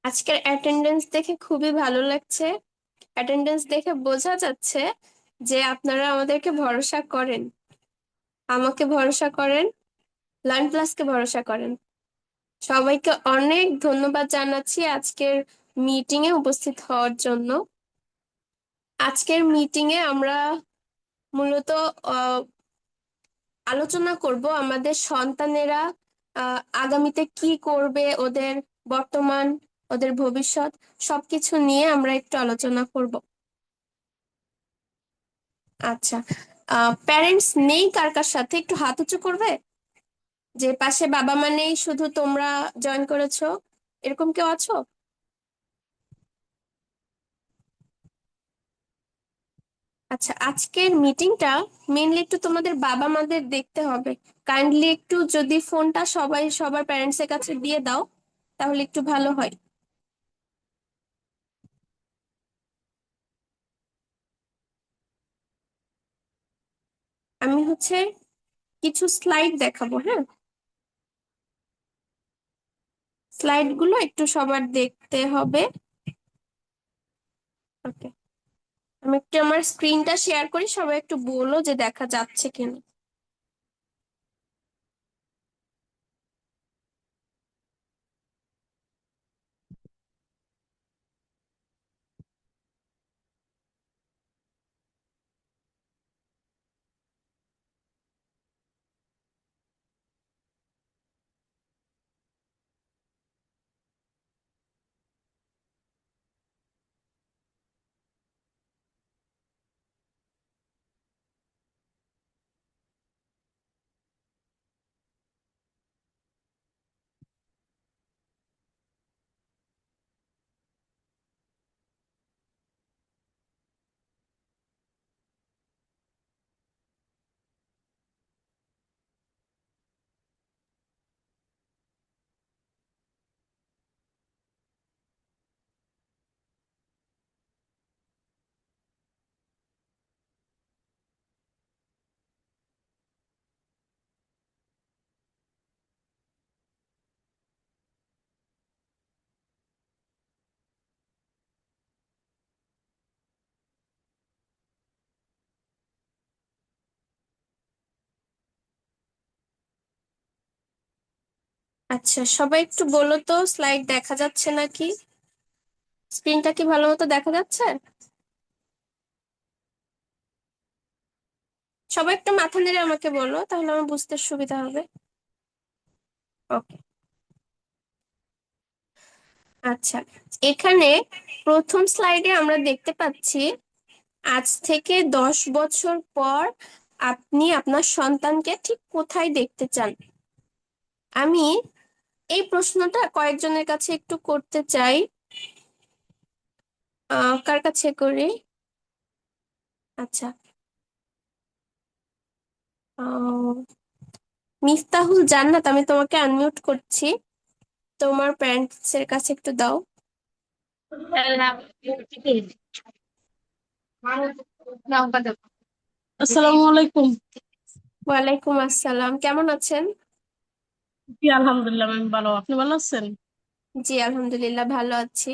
আজকের অ্যাটেন্ডেন্স দেখে খুবই ভালো লাগছে। অ্যাটেন্ডেন্স দেখে বোঝা যাচ্ছে যে আপনারা আমাদেরকে ভরসা করেন, আমাকে ভরসা করেন, লার্ন প্লাসকে ভরসা করেন। সবাইকে অনেক ধন্যবাদ জানাচ্ছি আজকের মিটিং এ উপস্থিত হওয়ার জন্য। আজকের মিটিং এ আমরা মূলত আহ, আলোচনা করব আমাদের সন্তানেরা আগামীতে কি করবে, ওদের বর্তমান, ওদের ভবিষ্যৎ সবকিছু নিয়ে আমরা একটু আলোচনা করব। আচ্ছা, প্যারেন্টস নেই কার কার সাথে একটু হাত উঁচু করবে? যে পাশে বাবা মা নেই, শুধু তোমরা জয়েন করেছো, এরকম কেউ আছো? আচ্ছা, আজকের মিটিংটা মেইনলি একটু তোমাদের বাবা মাদের দেখতে হবে। কাইন্ডলি একটু যদি ফোনটা সবাই সবার প্যারেন্টস এর কাছে দিয়ে দাও তাহলে একটু ভালো হয়। আমি কিছু স্লাইড দেখাবো, হ্যাঁ? স্লাইড গুলো একটু সবার দেখতে হবে। ওকে, আমি একটু আমার স্ক্রিনটা শেয়ার করি, সবাই একটু বলো যে দেখা যাচ্ছে কিনা। আচ্ছা, সবাই একটু বলো তো স্লাইড দেখা যাচ্ছে নাকি? স্ক্রিনটা কি ভালো মতো দেখা যাচ্ছে? সবাই একটু মাথা নেড়ে আমাকে বলো, তাহলে আমার বুঝতে সুবিধা হবে। ওকে। আচ্ছা, এখানে প্রথম স্লাইডে আমরা দেখতে পাচ্ছি আজ থেকে 10 বছর পর আপনি আপনার সন্তানকে ঠিক কোথায় দেখতে চান। আমি এই প্রশ্নটা কয়েকজনের কাছে একটু করতে চাই। কার কাছে করি? আচ্ছা, আহ, মিফতাহুল জান্নাত, আমি তোমাকে আনমিউট করছি, তোমার প্যারেন্টস এর কাছে একটু দাও। আসসালামু আলাইকুম। ওয়ালাইকুম আসসালাম, কেমন আছেন? জি আলহামদুলিল্লাহ, আমি ভালো। আপনি ভালো আছেন? জি আলহামদুলিল্লাহ ভালো আছি।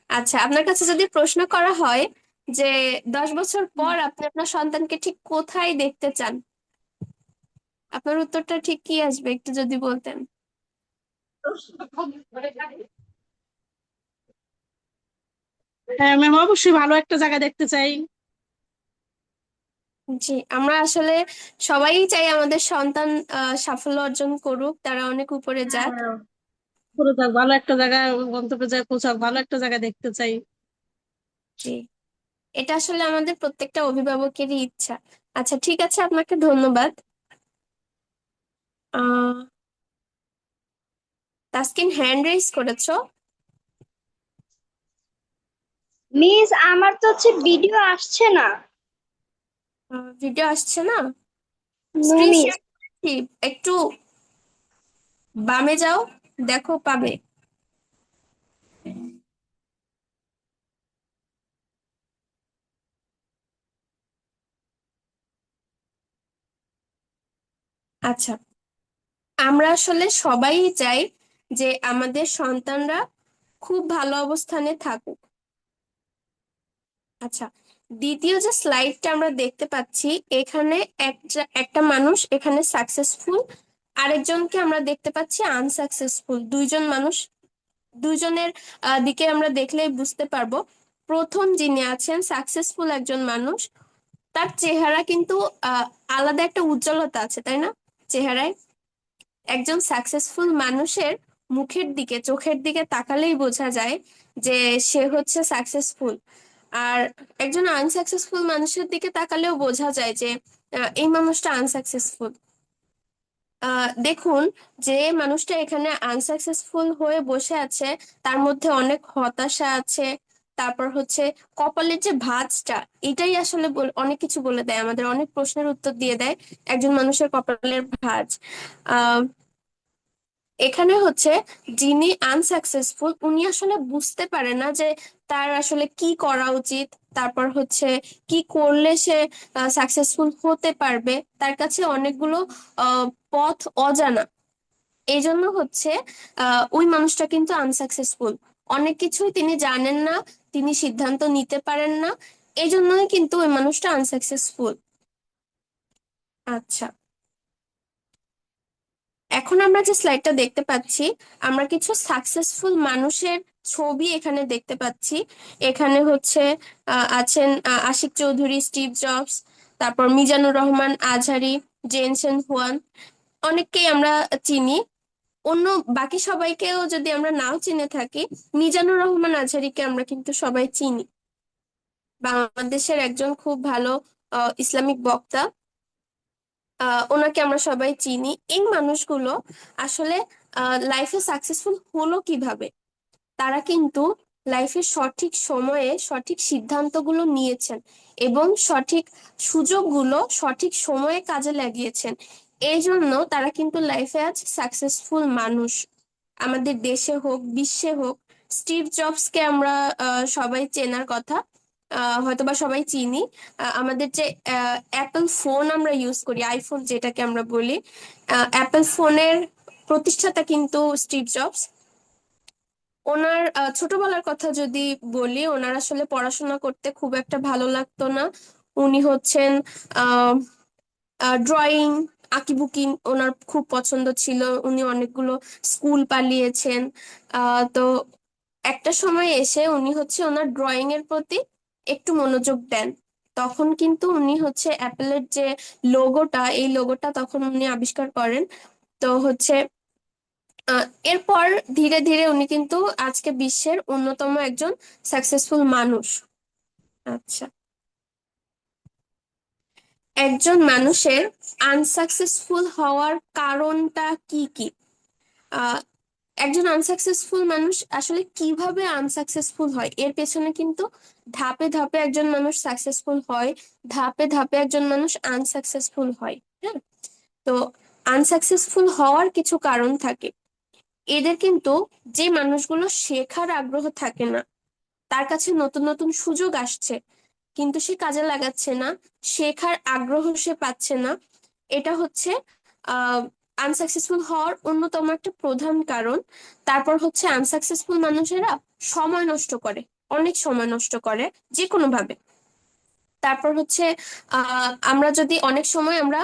আচ্ছা, আপনার কাছে যদি প্রশ্ন করা হয় যে 10 বছর পর আপনি আপনার সন্তানকে ঠিক কোথায় দেখতে চান, আপনার উত্তরটা ঠিক কি আসবে একটু যদি বলতেন। হ্যাঁ ম্যাম, অবশ্যই ভালো একটা জায়গা দেখতে চাই। জি, আমরা আসলে সবাই চাই আমাদের সন্তান সাফল্য অর্জন করুক, তারা অনেক উপরে যাক। হ্যাঁ, পুরো যাক, ভালো একটা জায়গায় গন্তব্যে যায় পৌঁছাক, ভালো একটা জায়গা দেখতে চাই। জি, এটা আসলে আমাদের প্রত্যেকটা অভিভাবকেরই ইচ্ছা। আচ্ছা, ঠিক আছে, আপনাকে ধন্যবাদ। আহ তাসকিন হ্যান্ড রেজ করেছো? মিস আমার তো ভিডিও আসছে না। ভিডিও আসছে না? No screen miss. শেয়ার করছি, একটু বামে যাও, দেখো পাবে। আচ্ছা, আমরা আসলে সবাই চাই যে আমাদের সন্তানরা খুব ভালো অবস্থানে থাকুক। আচ্ছা, দ্বিতীয় যে স্লাইডটা আমরা দেখতে পাচ্ছি, এখানে একটা একটা মানুষ এখানে সাকসেসফুল, আরেকজনকে আমরা দেখতে পাচ্ছি আনসাকসেসফুল। দুইজন মানুষ, দুইজনের দিকে আমরা দেখলেই বুঝতে পারবো। প্রথম যিনি আছেন সাকসেসফুল একজন মানুষ, তার চেহারা কিন্তু আলাদা একটা উজ্জ্বলতা আছে, তাই না? চেহারায় একজন সাকসেসফুল মানুষের মুখের দিকে, চোখের দিকে তাকালেই বোঝা যায় যে সে হচ্ছে সাকসেসফুল। আর একজন আনসাকসেসফুল মানুষের দিকে তাকালেও বোঝা যায় যে এই মানুষটা আনসাকসেসফুল। দেখুন, যে মানুষটা এখানে আনসাকসেসফুল হয়ে বসে আছে, তার মধ্যে অনেক হতাশা আছে। তারপর হচ্ছে কপালের যে ভাঁজটা, এটাই আসলে অনেক কিছু বলে দেয়, আমাদের অনেক প্রশ্নের উত্তর দিয়ে দেয় একজন মানুষের কপালের ভাঁজ। আহ এখানে হচ্ছে যিনি আনসাকসেসফুল, উনি আসলে বুঝতে পারে না যে তার আসলে কি করা উচিত, তারপর হচ্ছে কি করলে সে সাকসেসফুল হতে পারবে। তার কাছে অনেকগুলো আহ, পথ অজানা। এই জন্য হচ্ছে ওই মানুষটা কিন্তু আনসাকসেসফুল। অনেক কিছুই তিনি জানেন না, তিনি সিদ্ধান্ত নিতে পারেন না, এই জন্যই কিন্তু ওই মানুষটা আনসাকসেসফুল। আচ্ছা, এখন আমরা যে স্লাইডটা দেখতে পাচ্ছি, আমরা কিছু সাকসেসফুল মানুষের ছবি এখানে দেখতে পাচ্ছি। এখানে হচ্ছে আছেন আশিক চৌধুরী, স্টিভ জবস, তারপর মিজানুর রহমান আজহারি, জেনসেন হুয়ান, অনেককেই আমরা চিনি। অন্য বাকি সবাইকেও যদি আমরা নাও চিনে থাকি, মিজানুর রহমান আজহারিকে আমরা কিন্তু সবাই চিনি। বাংলাদেশের একজন খুব ভালো ইসলামিক বক্তা, ওনাকে আমরা সবাই চিনি। এই মানুষগুলো আসলে লাইফে সাকসেসফুল হলো কিভাবে? তারা কিন্তু লাইফের সঠিক সময়ে সঠিক সিদ্ধান্তগুলো নিয়েছেন এবং সঠিক সুযোগগুলো সঠিক সময়ে কাজে লাগিয়েছেন। এই জন্য তারা কিন্তু লাইফে আজ সাকসেসফুল মানুষ। আমাদের দেশে হোক, বিশ্বে হোক, স্টিভ জবসকে আমরা সবাই চেনার কথা, হয়তোবা সবাই চিনি। আমাদের যে অ্যাপল ফোন আমরা ইউজ করি, আইফোন যেটাকে আমরা বলি, অ্যাপল ফোনের প্রতিষ্ঠাতা কিন্তু স্টিভ জবস। ওনার ছোটবেলার কথা যদি বলি, ওনার আসলে পড়াশোনা করতে খুব একটা ভালো লাগতো না। উনি হচ্ছেন ড্রয়িং, আঁকিবুকি ওনার খুব পছন্দ ছিল। উনি অনেকগুলো স্কুল পালিয়েছেন। তো একটা সময় এসে উনি হচ্ছে ওনার ড্রয়িং এর প্রতি একটু মনোযোগ দেন। তখন কিন্তু উনি হচ্ছে অ্যাপেলের যে লোগোটা, এই লোগোটা তখন উনি আবিষ্কার করেন। তো হচ্ছে এরপর ধীরে ধীরে উনি কিন্তু আজকে বিশ্বের অন্যতম একজন সাকসেসফুল মানুষ। আচ্ছা, একজন মানুষের আনসাকসেসফুল হওয়ার কারণটা কি কি? আহ একজন আনসাকসেসফুল মানুষ আসলে কিভাবে আনসাকসেসফুল হয়, এর পেছনে কিন্তু ধাপে ধাপে একজন মানুষ সাকসেসফুল হয়, ধাপে ধাপে একজন মানুষ আনসাকসেসফুল হয়। হ্যাঁ, তো আনসাকসেসফুল হওয়ার কিছু কারণ থাকে। এদের কিন্তু, যে মানুষগুলো শেখার আগ্রহ থাকে না, তার কাছে নতুন নতুন সুযোগ আসছে কিন্তু সে কাজে লাগাচ্ছে না, শেখার আগ্রহ সে পাচ্ছে না, এটা হচ্ছে আহ আনসাকসেসফুল হওয়ার অন্যতম একটা প্রধান কারণ। তারপর হচ্ছে আনসাকসেসফুল মানুষেরা সময় নষ্ট করে, অনেক সময় নষ্ট করে যে কোনো ভাবে। তারপর হচ্ছে আমরা যদি অনেক সময় আমরা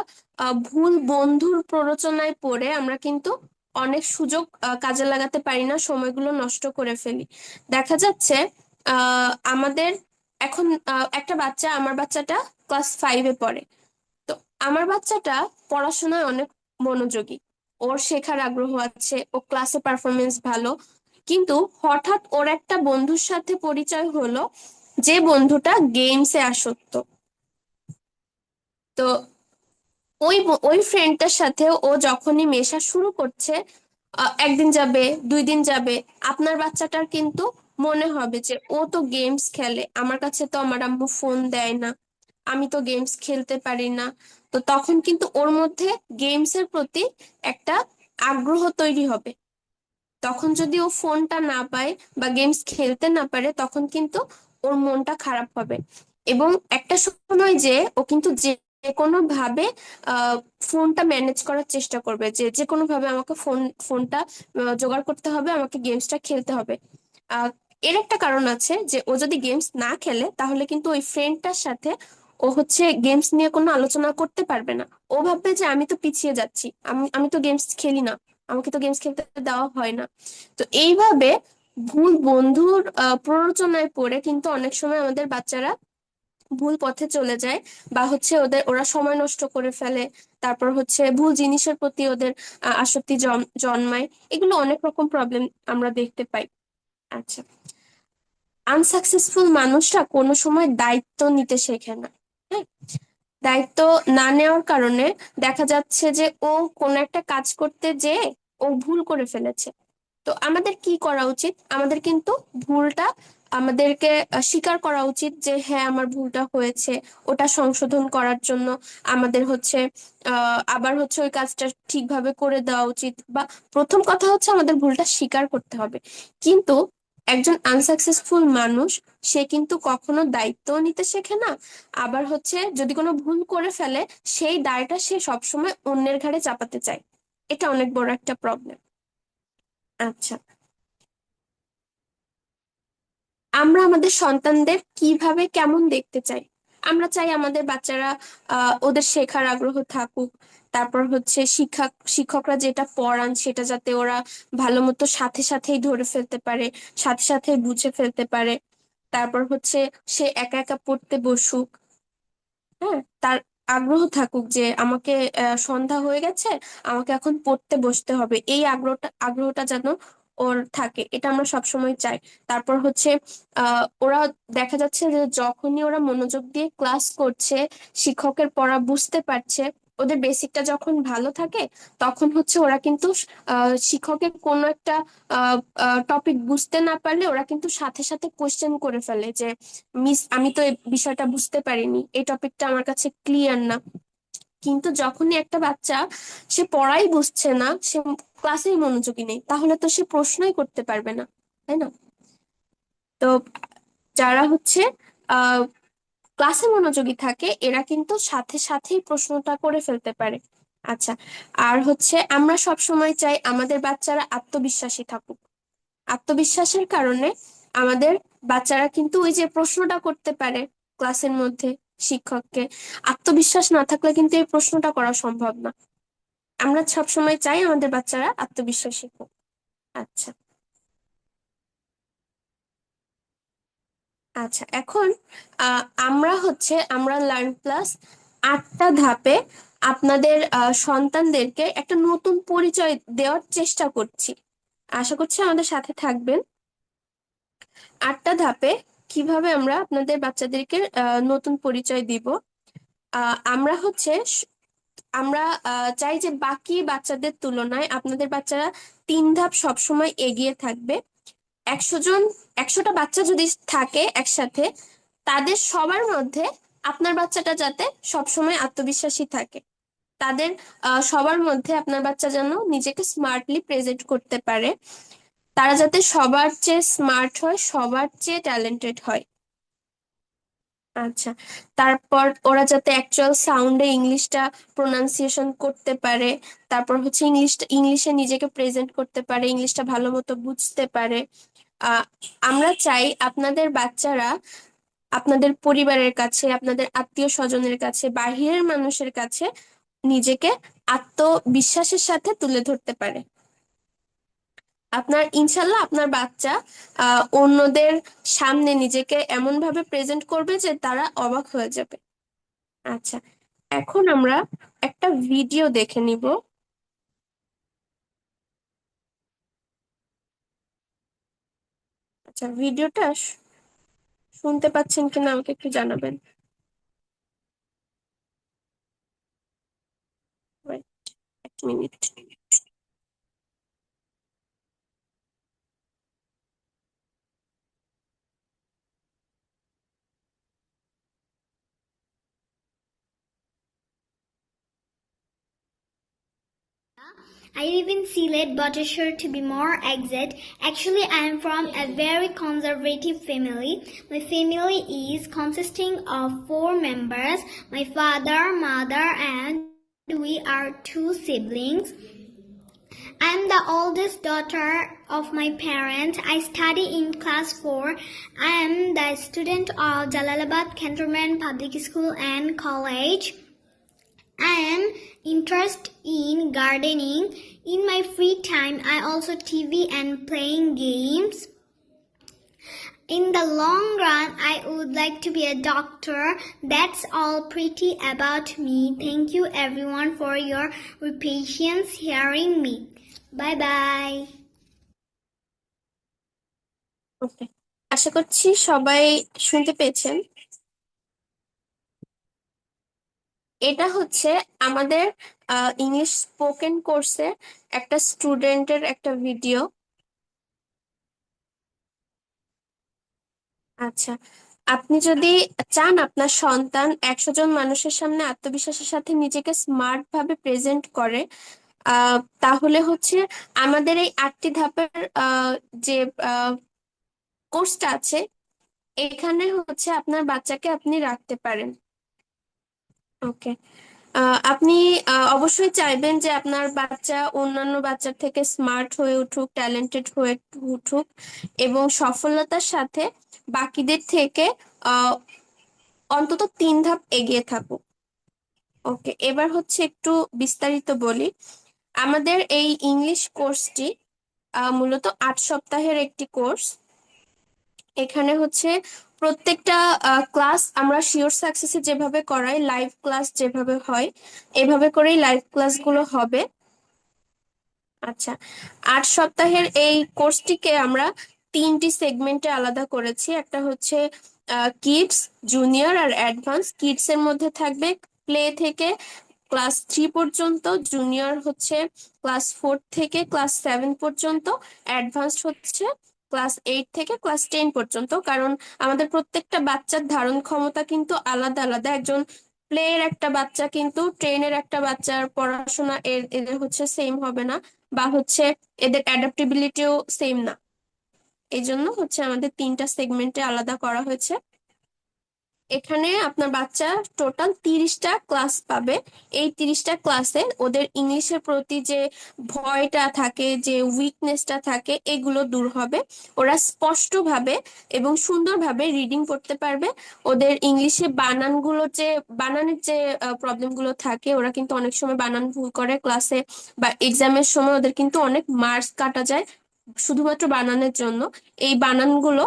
ভুল বন্ধুর প্ররোচনায় পড়ে আমরা কিন্তু অনেক সুযোগ কাজে লাগাতে পারি না, সময়গুলো নষ্ট করে ফেলি। দেখা যাচ্ছে আমাদের এখন একটা বাচ্চা, আমার বাচ্চাটা ক্লাস 5-এ পড়ে। তো আমার বাচ্চাটা পড়াশোনায় অনেক মনোযোগী, ওর শেখার আগ্রহ আছে, ও ক্লাসে পারফরমেন্স ভালো। কিন্তু হঠাৎ ওর একটা বন্ধুর সাথে পরিচয় হলো, যে বন্ধুটা গেমসে আসক্ত। তো ওই ফ্রেন্ডটার সাথে ও যখনই মেশা শুরু করছে, একদিন যাবে, 2 দিন যাবে, আপনার বাচ্চাটার কিন্তু মনে হবে যে ও তো গেমস খেলে, আমার কাছে তো আমার আম্মু ফোন দেয় না, আমি তো গেমস খেলতে পারি না। তো তখন কিন্তু ওর মধ্যে গেমস এর প্রতি একটা আগ্রহ তৈরি হবে। তখন যদি ও ফোনটা না পায় বা গেমস খেলতে না পারে, তখন কিন্তু ওর মনটা খারাপ হবে। এবং একটা সময় যে ও কিন্তু যে কোনো ভাবে আহ ফোনটা ম্যানেজ করার চেষ্টা করবে, যে যে কোনো ভাবে আমাকে ফোনটা জোগাড় করতে হবে, আমাকে গেমসটা খেলতে হবে। আহ, এর একটা কারণ আছে যে ও যদি গেমস না খেলে তাহলে কিন্তু ওই ফ্রেন্ডটার সাথে ও হচ্ছে গেমস নিয়ে কোনো আলোচনা করতে পারবে না। ও ভাববে যে আমি তো পিছিয়ে যাচ্ছি, আমি আমি তো গেমস খেলি না, আমাকে তো গেমস খেলতে দেওয়া হয় না। তো এইভাবে ভুল বন্ধুর প্ররোচনায় পড়ে কিন্তু অনেক সময় আমাদের বাচ্চারা ভুল পথে চলে যায়, বা হচ্ছে ওরা সময় নষ্ট করে ফেলে। তারপর হচ্ছে ভুল জিনিসের প্রতি ওদের আসক্তি জন্মায়। এগুলো অনেক রকম প্রবলেম আমরা দেখতে পাই। আচ্ছা, আনসাকসেসফুল মানুষরা কোনো সময় দায়িত্ব নিতে শেখে না। হ্যাঁ, দায়িত্ব না নেওয়ার কারণে দেখা যাচ্ছে যে ও কোনো একটা কাজ করতে যেয়ে ও ভুল করে ফেলেছে। তো আমাদের কি করা উচিত? আমাদের কিন্তু ভুলটা আমাদেরকে স্বীকার করা উচিত যে হ্যাঁ আমার ভুলটা হয়েছে। ওটা সংশোধন করার জন্য আমাদের হচ্ছে আবার হচ্ছে ওই কাজটা ঠিকভাবে করে দেওয়া উচিত। বা প্রথম কথা হচ্ছে আমাদের ভুলটা স্বীকার করতে হবে। কিন্তু একজন আনসাকসেসফুল মানুষ সে কিন্তু কখনো দায়িত্বও নিতে শেখে না। আবার হচ্ছে যদি কোনো ভুল করে ফেলে সেই দায়টা সে সবসময় অন্যের ঘাড়ে চাপাতে চায়। এটা অনেক বড় একটা প্রবলেম। আচ্ছা, আমরা আমাদের সন্তানদের কিভাবে কেমন দেখতে চাই? আমরা চাই আমাদের বাচ্চারা ওদের শেখার আগ্রহ থাকুক। তারপর হচ্ছে শিক্ষকরা যেটা পড়ান সেটা যাতে ওরা ভালো মতো সাথে সাথেই ধরে ফেলতে পারে, সাথে সাথে বুঝে ফেলতে পারে। তারপর হচ্ছে সে একা একা পড়তে বসুক। হ্যাঁ, তার আগ্রহ থাকুক যে আমাকে সন্ধ্যা হয়ে গেছে, আমাকে এখন পড়তে বসতে হবে, এই আগ্রহটা যেন ওর থাকে, এটা আমরা সবসময় চাই। তারপর হচ্ছে ওরা দেখা যাচ্ছে যে যখনই ওরা মনোযোগ দিয়ে ক্লাস করছে, শিক্ষকের পড়া বুঝতে পারছে, ওদের বেসিকটা যখন ভালো থাকে, তখন হচ্ছে ওরা কিন্তু শিক্ষকের কোনো একটা টপিক বুঝতে না পারলে ওরা কিন্তু সাথে সাথে কোশ্চেন করে ফেলে যে মিস আমি তো এই বিষয়টা বুঝতে পারিনি, এই টপিকটা আমার কাছে ক্লিয়ার না। কিন্তু যখনই একটা বাচ্চা সে পড়াই বুঝছে না, সে ক্লাসেই মনোযোগী নেই, তাহলে তো সে প্রশ্নই করতে পারবে না, তাই না? তো যারা হচ্ছে আহ ক্লাসে মনোযোগী থাকে এরা কিন্তু সাথে সাথেই প্রশ্নটা করে ফেলতে পারে। আচ্ছা, আর হচ্ছে আমরা সব সময় চাই আমাদের বাচ্চারা আত্মবিশ্বাসী থাকুক। আত্মবিশ্বাসের কারণে আমাদের বাচ্চারা কিন্তু ওই যে প্রশ্নটা করতে পারে ক্লাসের মধ্যে শিক্ষককে। আত্মবিশ্বাস না থাকলে কিন্তু এই প্রশ্নটা করা সম্ভব না। আমরা সবসময় চাই আমাদের বাচ্চারা আত্মবিশ্বাসী হোক। আচ্ছা, আচ্ছা, এখন আমরা লার্ন প্লাস 8টা ধাপে আপনাদের সন্তানদেরকে একটা নতুন পরিচয় দেওয়ার চেষ্টা করছি। আশা করছি আমাদের সাথে থাকবেন। 8টা ধাপে কিভাবে আমরা আপনাদের বাচ্চাদেরকে নতুন পরিচয় দিব। আমরা হচ্ছে আমরা চাই যে বাকি বাচ্চাদের তুলনায় আপনাদের বাচ্চারা 3 ধাপ সবসময় এগিয়ে থাকবে। 100 জন, 100টা বাচ্চা যদি থাকে একসাথে, তাদের সবার মধ্যে আপনার বাচ্চাটা যাতে সবসময় আত্মবিশ্বাসী থাকে। তাদের সবার মধ্যে আপনার বাচ্চা যেন নিজেকে স্মার্টলি প্রেজেন্ট করতে পারে। তারা যাতে সবার চেয়ে স্মার্ট হয়, সবার চেয়ে ট্যালেন্টেড হয়। আচ্ছা, তারপর ওরা যাতে অ্যাকচুয়াল সাউন্ডে ইংলিশটা প্রোনাউন্সিয়েশন করতে পারে। তারপর হচ্ছে ইংলিশে নিজেকে প্রেজেন্ট করতে পারে, ইংলিশটা ভালো মতো বুঝতে পারে। আহ আমরা চাই আপনাদের বাচ্চারা আপনাদের পরিবারের কাছে, আপনাদের আত্মীয় স্বজনের কাছে, বাহিরের মানুষের কাছে নিজেকে আত্মবিশ্বাসের সাথে তুলে ধরতে পারে। ইনশাল্লাহ আপনার বাচ্চা অন্যদের সামনে নিজেকে এমন ভাবে প্রেজেন্ট করবে যে তারা অবাক হয়ে যাবে। আচ্ছা, এখন আমরা একটা ভিডিও দেখে নিব। আচ্ছা, ভিডিওটা শুনতে পাচ্ছেন কিনা আমাকে একটু জানাবেন। Wait, 1 minute. I live in Sylhet, Buttishar to be more exact. Actually, I am from a very conservative family. My family is consisting of 4 members, my father, mother, and we are 2 siblings. I'm the oldest daughter of my parents. I study in class 4. I am the student of Jalalabad Cantonment Public School and College. I am interested in gardening. In my free time, I also TV and playing games. In the long run, I would like to be a doctor. That's all pretty about me. Thank you everyone for your patience hearing me. Bye bye. ওকে, আশা করছি সবাই শুনতে পেয়েছেন। এটা হচ্ছে আমাদের English spoken কোর্সে একটা স্টুডেন্টের একটা ভিডিও। আচ্ছা, আপনি যদি চান আপনার সন্তান 100 জন মানুষের সামনে আত্মবিশ্বাসের সাথে নিজেকে স্মার্ট ভাবে প্রেজেন্ট করে, তাহলে হচ্ছে আমাদের এই 8টি ধাপের যে কোর্সটা আছে, এখানে হচ্ছে আপনার বাচ্চাকে আপনি রাখতে পারেন। ওকে, আপনি অবশ্যই চাইবেন যে আপনার বাচ্চা অন্যান্য বাচ্চার থেকে স্মার্ট হয়ে উঠুক, ট্যালেন্টেড হয়ে উঠুক এবং সফলতার সাথে বাকিদের থেকে অন্তত 3 ধাপ এগিয়ে থাকুক। ওকে, এবার হচ্ছে একটু বিস্তারিত বলি। আমাদের এই ইংলিশ কোর্সটি মূলত 8 সপ্তাহের একটি কোর্স। এখানে হচ্ছে প্রত্যেকটা ক্লাস আমরা শিওর সাকসেসে যেভাবে করাই, লাইভ ক্লাস যেভাবে হয় এভাবে করেই লাইভ ক্লাসগুলো হবে। আচ্ছা, 8 সপ্তাহের এই কোর্সটিকে আমরা 3টি সেগমেন্টে আলাদা করেছি। একটা হচ্ছে কিডস, জুনিয়র আর অ্যাডভান্স। কিডস এর মধ্যে থাকবে প্লে থেকে ক্লাস 3 পর্যন্ত, জুনিয়র হচ্ছে ক্লাস 4 থেকে ক্লাস 7 পর্যন্ত, অ্যাডভান্স হচ্ছে ক্লাস 8 থেকে ক্লাস 10 পর্যন্ত। কারণ আমাদের প্রত্যেকটা বাচ্চার ধারণ ক্ষমতা কিন্তু আলাদা আলাদা। একজন প্লে এর একটা বাচ্চা কিন্তু 10 এর একটা বাচ্চার পড়াশোনা এদের হচ্ছে সেম হবে না, বা হচ্ছে এদের অ্যাডাপ্টেবিলিটিও সেম না। এই জন্য হচ্ছে আমাদের 3টা সেগমেন্টে আলাদা করা হয়েছে। এখানে আপনার বাচ্চা টোটাল 30টা ক্লাস পাবে। এই 30টা ক্লাসে ওদের ইংলিশের প্রতি যে ভয়টা থাকে, যে উইকনেসটা থাকে, এগুলো দূর হবে। ওরা স্পষ্টভাবে এবং সুন্দরভাবে রিডিং করতে পারবে। ওদের ইংলিশে বানানের যে প্রবলেমগুলো থাকে, ওরা কিন্তু অনেক সময় বানান ভুল করে ক্লাসে বা এক্সামের সময়, ওদের কিন্তু অনেক মার্কস কাটা যায় শুধুমাত্র বানানের জন্য। এই বানানগুলো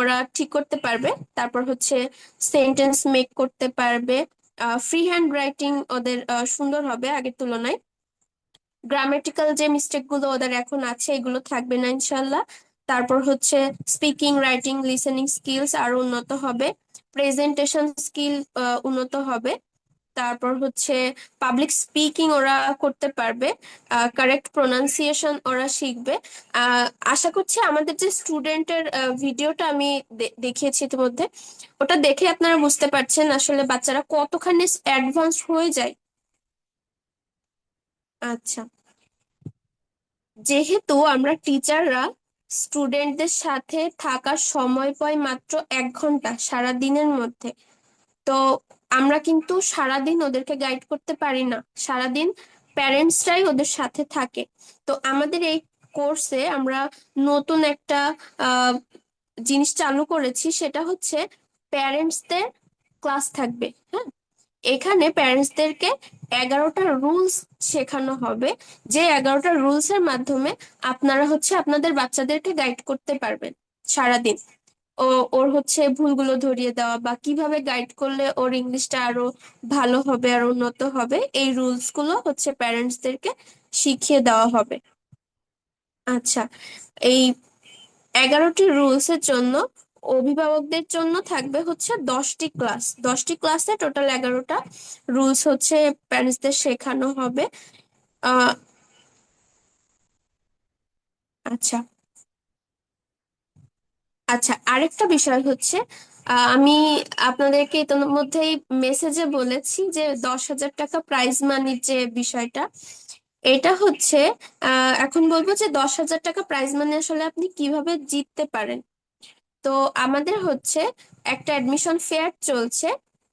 ওরা ঠিক করতে পারবে। তারপর হচ্ছে সেন্টেন্স মেক করতে পারবে। ফ্রি হ্যান্ড রাইটিং ওদের সুন্দর হবে আগের তুলনায়। গ্রামেটিক্যাল যে মিস্টেক গুলো ওদের এখন আছে এগুলো থাকবে না ইনশাল্লাহ। তারপর হচ্ছে স্পিকিং, রাইটিং, লিসেনিং স্কিলস আরো উন্নত হবে। প্রেজেন্টেশন স্কিল উন্নত হবে। তারপর হচ্ছে পাবলিক স্পিকিং ওরা করতে পারবে। কারেক্ট প্রোনাউন্সিয়েশন ওরা শিখবে। আশা করছি আমাদের যে স্টুডেন্টের ভিডিওটা আমি দেখিয়েছি ইতিমধ্যে, ওটা দেখে আপনারা বুঝতে পারছেন আসলে বাচ্চারা কতখানি অ্যাডভান্স হয়ে যায়। আচ্ছা, যেহেতু আমরা টিচাররা স্টুডেন্টদের সাথে থাকার সময় পাই মাত্র 1 ঘন্টা সারা দিনের মধ্যে, তো আমরা কিন্তু সারাদিন ওদেরকে গাইড করতে পারি না। সারাদিন প্যারেন্টসরাই ওদের সাথে থাকে। তো আমাদের এই কোর্সে আমরা নতুন একটা জিনিস চালু করেছি, সেটা হচ্ছে প্যারেন্টসদের ক্লাস থাকবে। হ্যাঁ, এখানে প্যারেন্টসদেরকে 11টা রুলস শেখানো হবে, যে 11টা রুলস এর মাধ্যমে আপনারা হচ্ছে আপনাদের বাচ্চাদেরকে গাইড করতে পারবেন সারাদিন। ওর হচ্ছে ভুলগুলো ধরিয়ে দেওয়া বা কিভাবে গাইড করলে ওর ইংলিশটা আরো ভালো হবে আর উন্নত হবে, এই রুলস গুলো হচ্ছে প্যারেন্টসদেরকে শিখিয়ে দেওয়া হবে। আচ্ছা, এই 11টি রুলস এর জন্য অভিভাবকদের জন্য থাকবে হচ্ছে 10টি ক্লাস। 10টি ক্লাসে টোটাল 11টা রুলস হচ্ছে প্যারেন্টসদের শেখানো হবে। আচ্ছা আচ্ছা, আরেকটা বিষয় হচ্ছে, আমি আপনাদেরকে ইতিমধ্যেই মেসেজে বলেছি যে 10,000 টাকা প্রাইজ মানির যে বিষয়টা, এটা হচ্ছে এখন বলবো যে 10,000 টাকা প্রাইজ মানি আসলে আপনি কিভাবে জিততে পারেন। তো আমাদের হচ্ছে একটা অ্যাডমিশন ফেয়ার চলছে।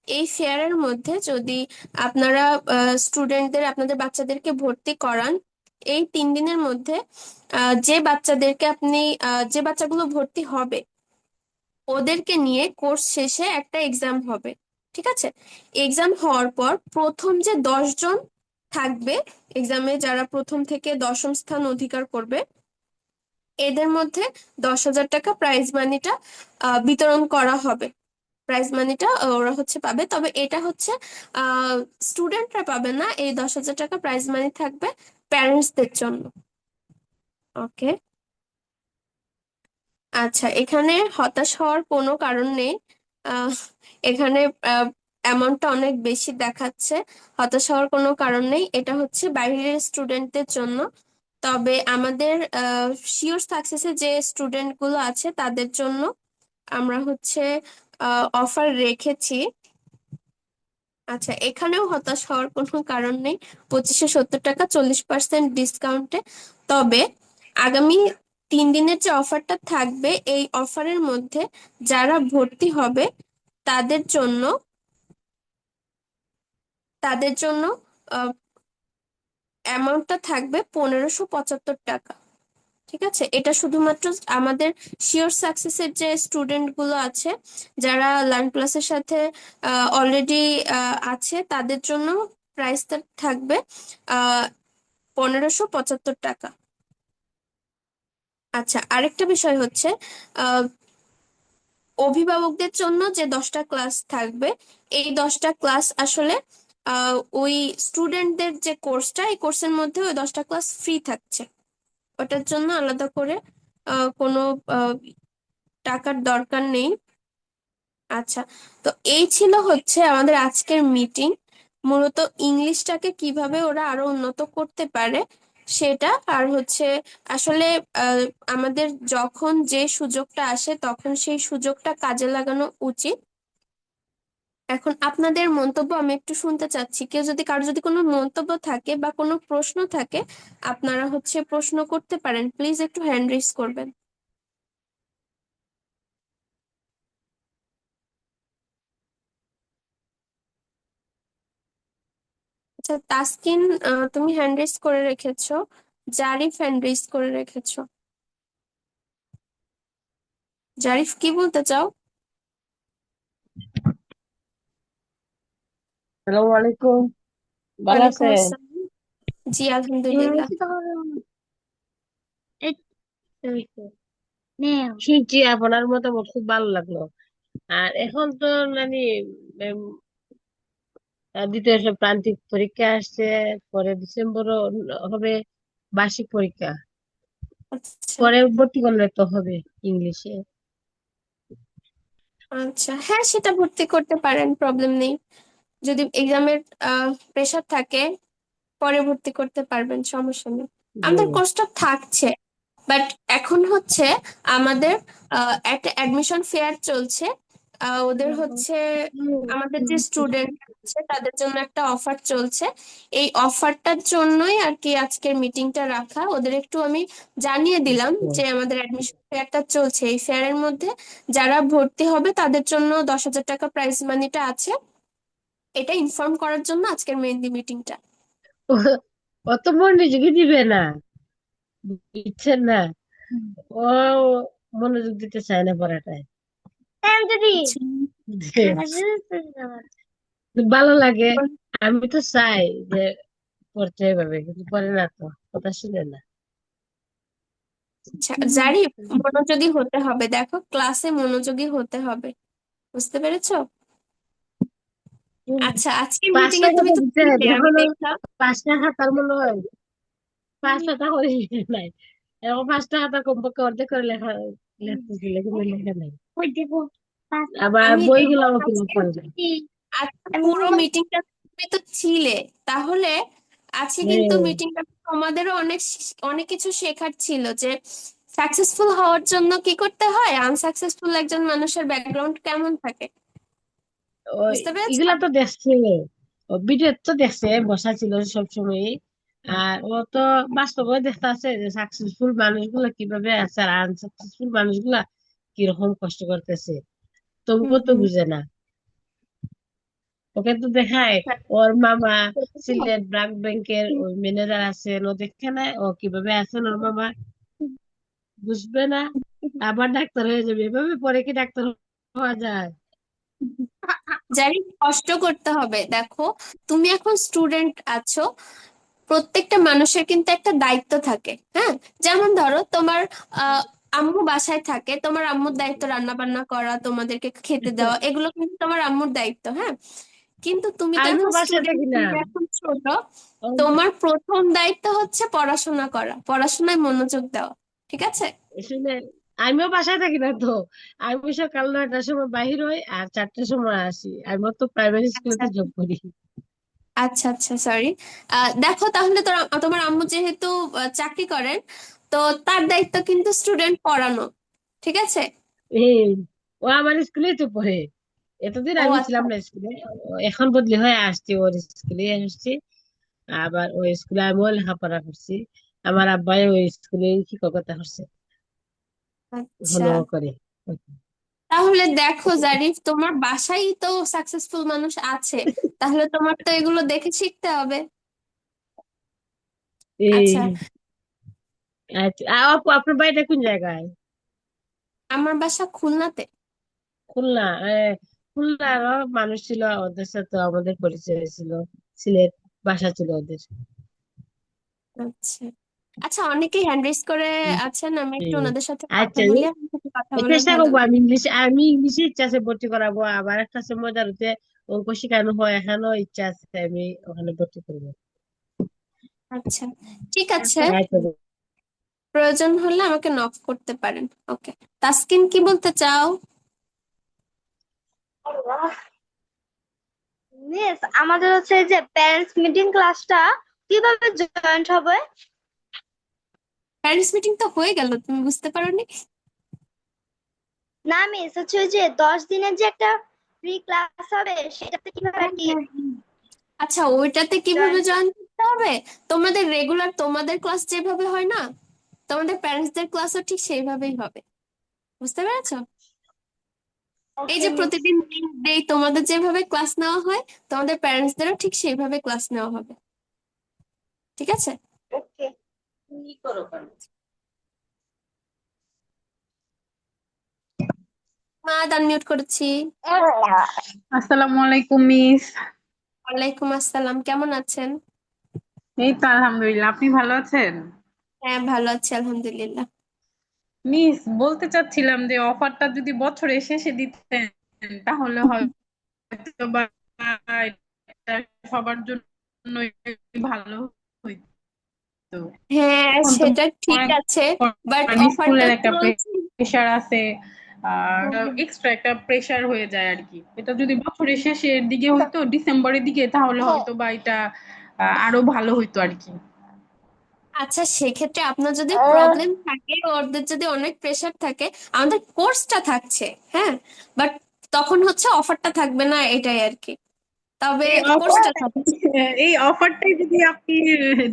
এই ফেয়ারের মধ্যে যদি আপনারা স্টুডেন্টদের, আপনাদের বাচ্চাদেরকে ভর্তি করান, এই 3 দিনের মধ্যে যে বাচ্চাদেরকে আপনি যে বাচ্চাগুলো ভর্তি হবে ওদেরকে নিয়ে কোর্স শেষে একটা এক্সাম হবে, ঠিক আছে? এক্সাম হওয়ার পর প্রথম যে 10 জন থাকবে এক্সামে, যারা প্রথম থেকে দশম স্থান অধিকার করবে, এদের মধ্যে 10,000 টাকা প্রাইজ মানিটা বিতরণ করা হবে। প্রাইজ মানিটা ওরা হচ্ছে পাবে, তবে এটা হচ্ছে স্টুডেন্টরা পাবে না। এই 10,000 টাকা প্রাইজ মানি থাকবে প্যারেন্টসদের জন্য। ওকে, আচ্ছা, এখানে হতাশ হওয়ার কোনো কারণ নেই। আহ, এখানে অ্যামাউন্টটা অনেক বেশি দেখাচ্ছে, হতাশ হওয়ার কোনো কারণ নেই। এটা হচ্ছে বাইরের স্টুডেন্টদের জন্য। তবে আমাদের শিওর সাকসেসে যে স্টুডেন্ট গুলো আছে তাদের জন্য আমরা হচ্ছে অফার রেখেছি। আচ্ছা, এখানেও হতাশ হওয়ার কোনো কারণ নেই, 2570 টাকা 40% ডিসকাউন্টে। তবে আগামী 3 দিনের যে অফারটা থাকবে এই অফারের মধ্যে যারা ভর্তি হবে তাদের জন্য তাদের জন্য অ্যামাউন্টটা থাকবে 1575 টাকা। ঠিক আছে, এটা শুধুমাত্র আমাদের শিওর সাকসেসের যে স্টুডেন্ট গুলো আছে, যারা লার্ন প্লাসের সাথে অলরেডি আছে, তাদের জন্য প্রাইসটা থাকবে 1575 টাকা। আচ্ছা, আরেকটা বিষয় হচ্ছে আহ অভিভাবকদের জন্য যে 10টা ক্লাস থাকবে, এই 10টা ক্লাস আসলে ওই স্টুডেন্টদের যে কোর্সটা, এই কোর্সের মধ্যে ওই 10টা ক্লাস ফ্রি থাকছে। ওটার জন্য আলাদা করে কোনো টাকার দরকার নেই। আচ্ছা, তো এই ছিল হচ্ছে আমাদের আজকের মিটিং। মূলত ইংলিশটাকে কিভাবে ওরা আরো উন্নত করতে পারে সেটা, আর হচ্ছে আসলে আহ, আমাদের যখন যে সুযোগটা আসে তখন সেই সুযোগটা কাজে লাগানো উচিত। এখন আপনাদের মন্তব্য আমি একটু শুনতে চাচ্ছি। কেউ যদি, কারো যদি কোনো মন্তব্য থাকে বা কোনো প্রশ্ন থাকে, আপনারা হচ্ছে প্রশ্ন করতে পারেন। প্লিজ একটু হ্যান্ড রেজ করবেন। আচ্ছা, তাসকিন, তুমি হ্যান্ড রেজ করে রেখেছো। জারিফ হ্যান্ড রেজ করে রেখেছো। জারিফ, কি বলতে চাও? আসসালামু আলাইকুম, ভালো ওয়ালাইকুম আছেন? আসসালাম। জি, আলহামদুলিল্লাহ। শুনছি আপনার মতামত খুব ভালো লাগলো। আর এখন তো মানে উম, দ্বিতীয় সব প্রান্তিক পরীক্ষা আসছে, পরে ডিসেম্বরও হবে বার্ষিক পরীক্ষা, আচ্ছা, পরে ভর্তি করলে তো হবে ইংলিশে। আচ্ছা, হ্যাঁ, সেটা ভর্তি করতে পারেন, প্রবলেম নেই। যদি এক্সামের প্রেশার থাকে পরে ভর্তি করতে পারবেন, সমস্যা নেই। জি। আমাদের কোর্সটা থাকছে, বাট এখন হচ্ছে আমাদের একটা অ্যাডমিশন ফেয়ার চলছে। ওদের হচ্ছে আমাদের যে স্টুডেন্ট আছে তাদের জন্য একটা অফার চলছে। এই অফারটার জন্যই আর কি আজকের মিটিংটা রাখা। ওদের একটু আমি জানিয়ে দিলাম যে আমাদের অ্যাডমিশন ফেয়ারটা চলছে। এই ফেয়ারের মধ্যে যারা ভর্তি হবে তাদের জন্য 10,000 টাকা প্রাইজ মানিটা আছে। এটা ইনফর্ম করার জন্য আজকের মেহেন্দি মিটিংটা। ও- অত মনোযোগী দিবে না, বুঝছেন না? ও মনোযোগ দিতে চায় না পড়াটায়। আচ্ছা, ভালো লাগে, আমি তো চাই যে পড়তে হবে, কিন্তু পড়ে না তো, কথা শুনে না। আচ্ছা, জারি, মনোযোগী হতে হবে, দেখো ক্লাসে মনোযোগী হতে হবে, বুঝতে পেরেছো? আচ্ছা, আজকের মিটিং পাঁচটা এ তুমি কথা তো দিতে ছিলে, আমি যখন দেখলাম। পাঁচটা খাতার মনে হয়, পাঁচটা তা করে নাই, এরকম পাঁচটা খাতা কমপক্ষে অর্ধেক করে লেখা লিখতেছিল, কিন্তু লেখা নাই। আবার আমি বইগুলো দেখলাম ফিল আপ আজকে। করে নাই। আচ্ছা, পুরো মিটিংটা তুমি তো ছিলে, তাহলে আজকে কিন্তু হ্যাঁ, মিটিংটা তোমাদেরও অনেক অনেক কিছু শেখার ছিল, যে সাকসেসফুল হওয়ার জন্য কি করতে হয়, আনসাকসেসফুল একজন মানুষের ব্যাকগ্রাউন্ড কেমন থাকে, ওই বুঝতে পেরেছো? এগুলা তো দেখছে, ও ভিডিও তো দেখছে, বসা ছিল সব সময়। আর ও তো বাস্তবে দেখতে আছে যে সাকসেসফুল মানুষগুলা কিভাবে আছে আর আনসাকসেসফুল মানুষগুলা কিরকম কষ্ট করতেছে, হুম, তবুও তো হুম। বুঝে না। ওকে তো দেখায় ওর মামা সিলেট ব্র্যাক ব্যাংকের ওই ম্যানেজার আছেন, ও দেখে না ও কিভাবে আছেন, ওর মামা বুঝবে না, আবার ডাক্তার হয়ে যাবে, এভাবে পরে কি ডাক্তার হওয়া যায়? জানি, কষ্ট করতে হবে। দেখো, তুমি এখন স্টুডেন্ট আছো, প্রত্যেকটা মানুষের কিন্তু একটা দায়িত্ব থাকে। হ্যাঁ, যেমন ধরো তোমার আম্মু বাসায় থাকে, তোমার আম্মুর দায়িত্ব রান্না বান্না করা, তোমাদেরকে খেতে দেওয়া, এগুলো কিন্তু তোমার আম্মুর দায়িত্ব। হ্যাঁ, কিন্তু তুমি তো আমিও এখন বাসায় স্টুডেন্ট, থাকি না। তুমি এখন ছোট, ও- তোমার প্রথম দায়িত্ব হচ্ছে পড়াশোনা করা, পড়াশোনায় মনোযোগ দেওয়া। ঠিক আছে? শুনে, আমিও বাসায় থাকি না তো। আমি সকাল 9টার সময় বাহির হই আর 4টার সময় আসি, আমিও তো প্রাইমারি আচ্ছা স্কুলেতে জব করি। আচ্ছা আচ্ছা, সরি। দেখো, তাহলে তোমার আম্মু যেহেতু চাকরি করেন, তো তার দায়িত্ব কিন্তু স্টুডেন্ট পড়ানো। ঠিক আছে? এই, ও আমার স্কুলেই তো পড়ে। এতদিন ও আমি আচ্ছা ছিলাম না স্কুলে, এখন বদলি হয়ে আসছি, ওর স্কুলে আসছি। আবার ওই স্কুলে আমিও লেখাপড়া করছি, আমার আব্বাই ওই স্কুলে শিক্ষকতা করছে, আচ্ছা। এখনো করে। তাহলে দেখো জারিফ, তোমার বাসায় তো সাকসেসফুল মানুষ আছে, তাহলে তোমার তো এগুলো দেখে শিখতে হবে। আচ্ছা, এই, আচ্ছা, আপু আপনার বাড়িটা কোন জায়গায়? আমার বাসা খুলনাতে। খুলনা? খুলনারও মানুষ ছিল, ওদের সাথে আমাদের পরিচয় হয়েছিল, সিলেট বাসা ছিল ওদের। আচ্ছা আচ্ছা, অনেকেই হ্যান্ড রেজ করে হুম, আছেন, আমি একটু হুম। ওনাদের সাথে কথা আচ্ছা, বলি, আপনার সাথে কথা বলে চেষ্টা ভালো করবো লাগে। আমি ইংলিশে ইচ্ছা আছে ভর্তি করাবো, আবার একটা আছে মজার হচ্ছে অঙ্ক শেখানো হয়, এখানেও ইচ্ছা আছে আমি ওখানে ভর্তি করবো। আচ্ছা, ঠিক আছে, আচ্ছা। প্রয়োজন হলে আমাকে নক করতে পারেন। ওকে, তাসকিন, কি বলতে চাও? মিস, আমাদের হচ্ছে যে প্যারেন্টস মিটিং ক্লাসটা কিভাবে জয়েন্ট হবে? প্যারেন্টস মিটিং তো হয়ে গেল, তুমি বুঝতে পারোনি? না মিস, হচ্ছে ওই যে 10 দিনের যে একটা ফ্রি ক্লাস হবে, সেটাতে কিভাবে আর কি আচ্ছা, ওইটাতে কিভাবে জয়েন? জয়েন করতে হবে? তোমাদের রেগুলার তোমাদের ক্লাস যেভাবে হয় না, তোমাদের প্যারেন্টসদের ক্লাসও ঠিক সেইভাবেই হবে। বুঝতে পেরেছো? এই ওকে যে মিস। প্রতিদিন লিংক দেই, তোমাদের যেভাবে ক্লাস নেওয়া হয়, তোমাদের প্যারেন্টসদেরও ঠিক সেইভাবে ক্লাস নেওয়া হবে। ঠিক আছে? ওকে। মা, আনমিউট করেছি। আসসালামু আলাইকুম মিস। ওয়ালাইকুম আসসালাম, কেমন আছেন? এই তো আলহামদুলিল্লাহ, আপনি ভালো আছেন? হ্যাঁ, ভালো আছি আলহামদুলিল্লাহ। মিস, বলতে চাচ্ছিলাম যে অফারটা যদি বছরের শেষে দিতেন তাহলে হয়তো বা এটা সবার জন্য ভালো হইতো। হ্যাঁ, এখন তো সেটা ঠিক মনে আছে, বাট করেন অফারটা স্কুলের একটা চলছে। প্রেশার আছে, আর হুম, হুম। এক্সট্রা একটা প্রেশার হয়ে যায় আর কি। এটা যদি বছরের শেষের দিকে হইতো, ডিসেম্বরের দিকে, তাহলে হয়তো বা এটা আরো ভালো হইতো আর কি। আচ্ছা, সেক্ষেত্রে আপনার যদি প্রবলেম থাকে, ওদের যদি অনেক প্রেশার থাকে, আমাদের কোর্সটা থাকছে। হ্যাঁ, বাট তখন হচ্ছে অফারটা থাকবে না, এটাই আর কি। তবে এই অফার কোর্সটা থাকছে। এই অফারটাই যদি আপনি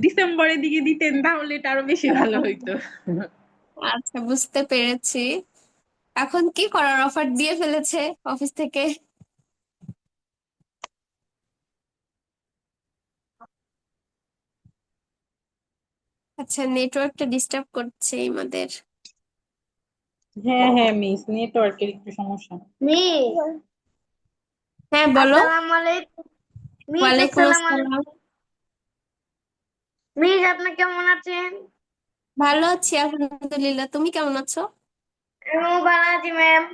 ডিসেম্বরের দিকে দিতেন তাহলে এটা আরো বেশি ভালো হইতো। আচ্ছা, বুঝতে পেরেছি। এখন কি করার, অফার দিয়ে ফেলেছে অফিস থেকে। আচ্ছা, নেটওয়ার্কটা ডিস্টার্ব করছে আমাদের। হ্যাঁ হ্যাঁ মিস, নেটওয়ার্কের একটু সমস্যা। মিস, হ্যাঁ, বলো। আসসালামু আলাইকুম। মিস, ওয়ালাইকুম আসসালামু আসসালাম। আলাইকুম। মিস, আপনি কেমন আছেন? ভালো আছি আলহামদুলিল্লাহ, তুমি কেমন আছো? আমিও ভালো আছি ম্যাম।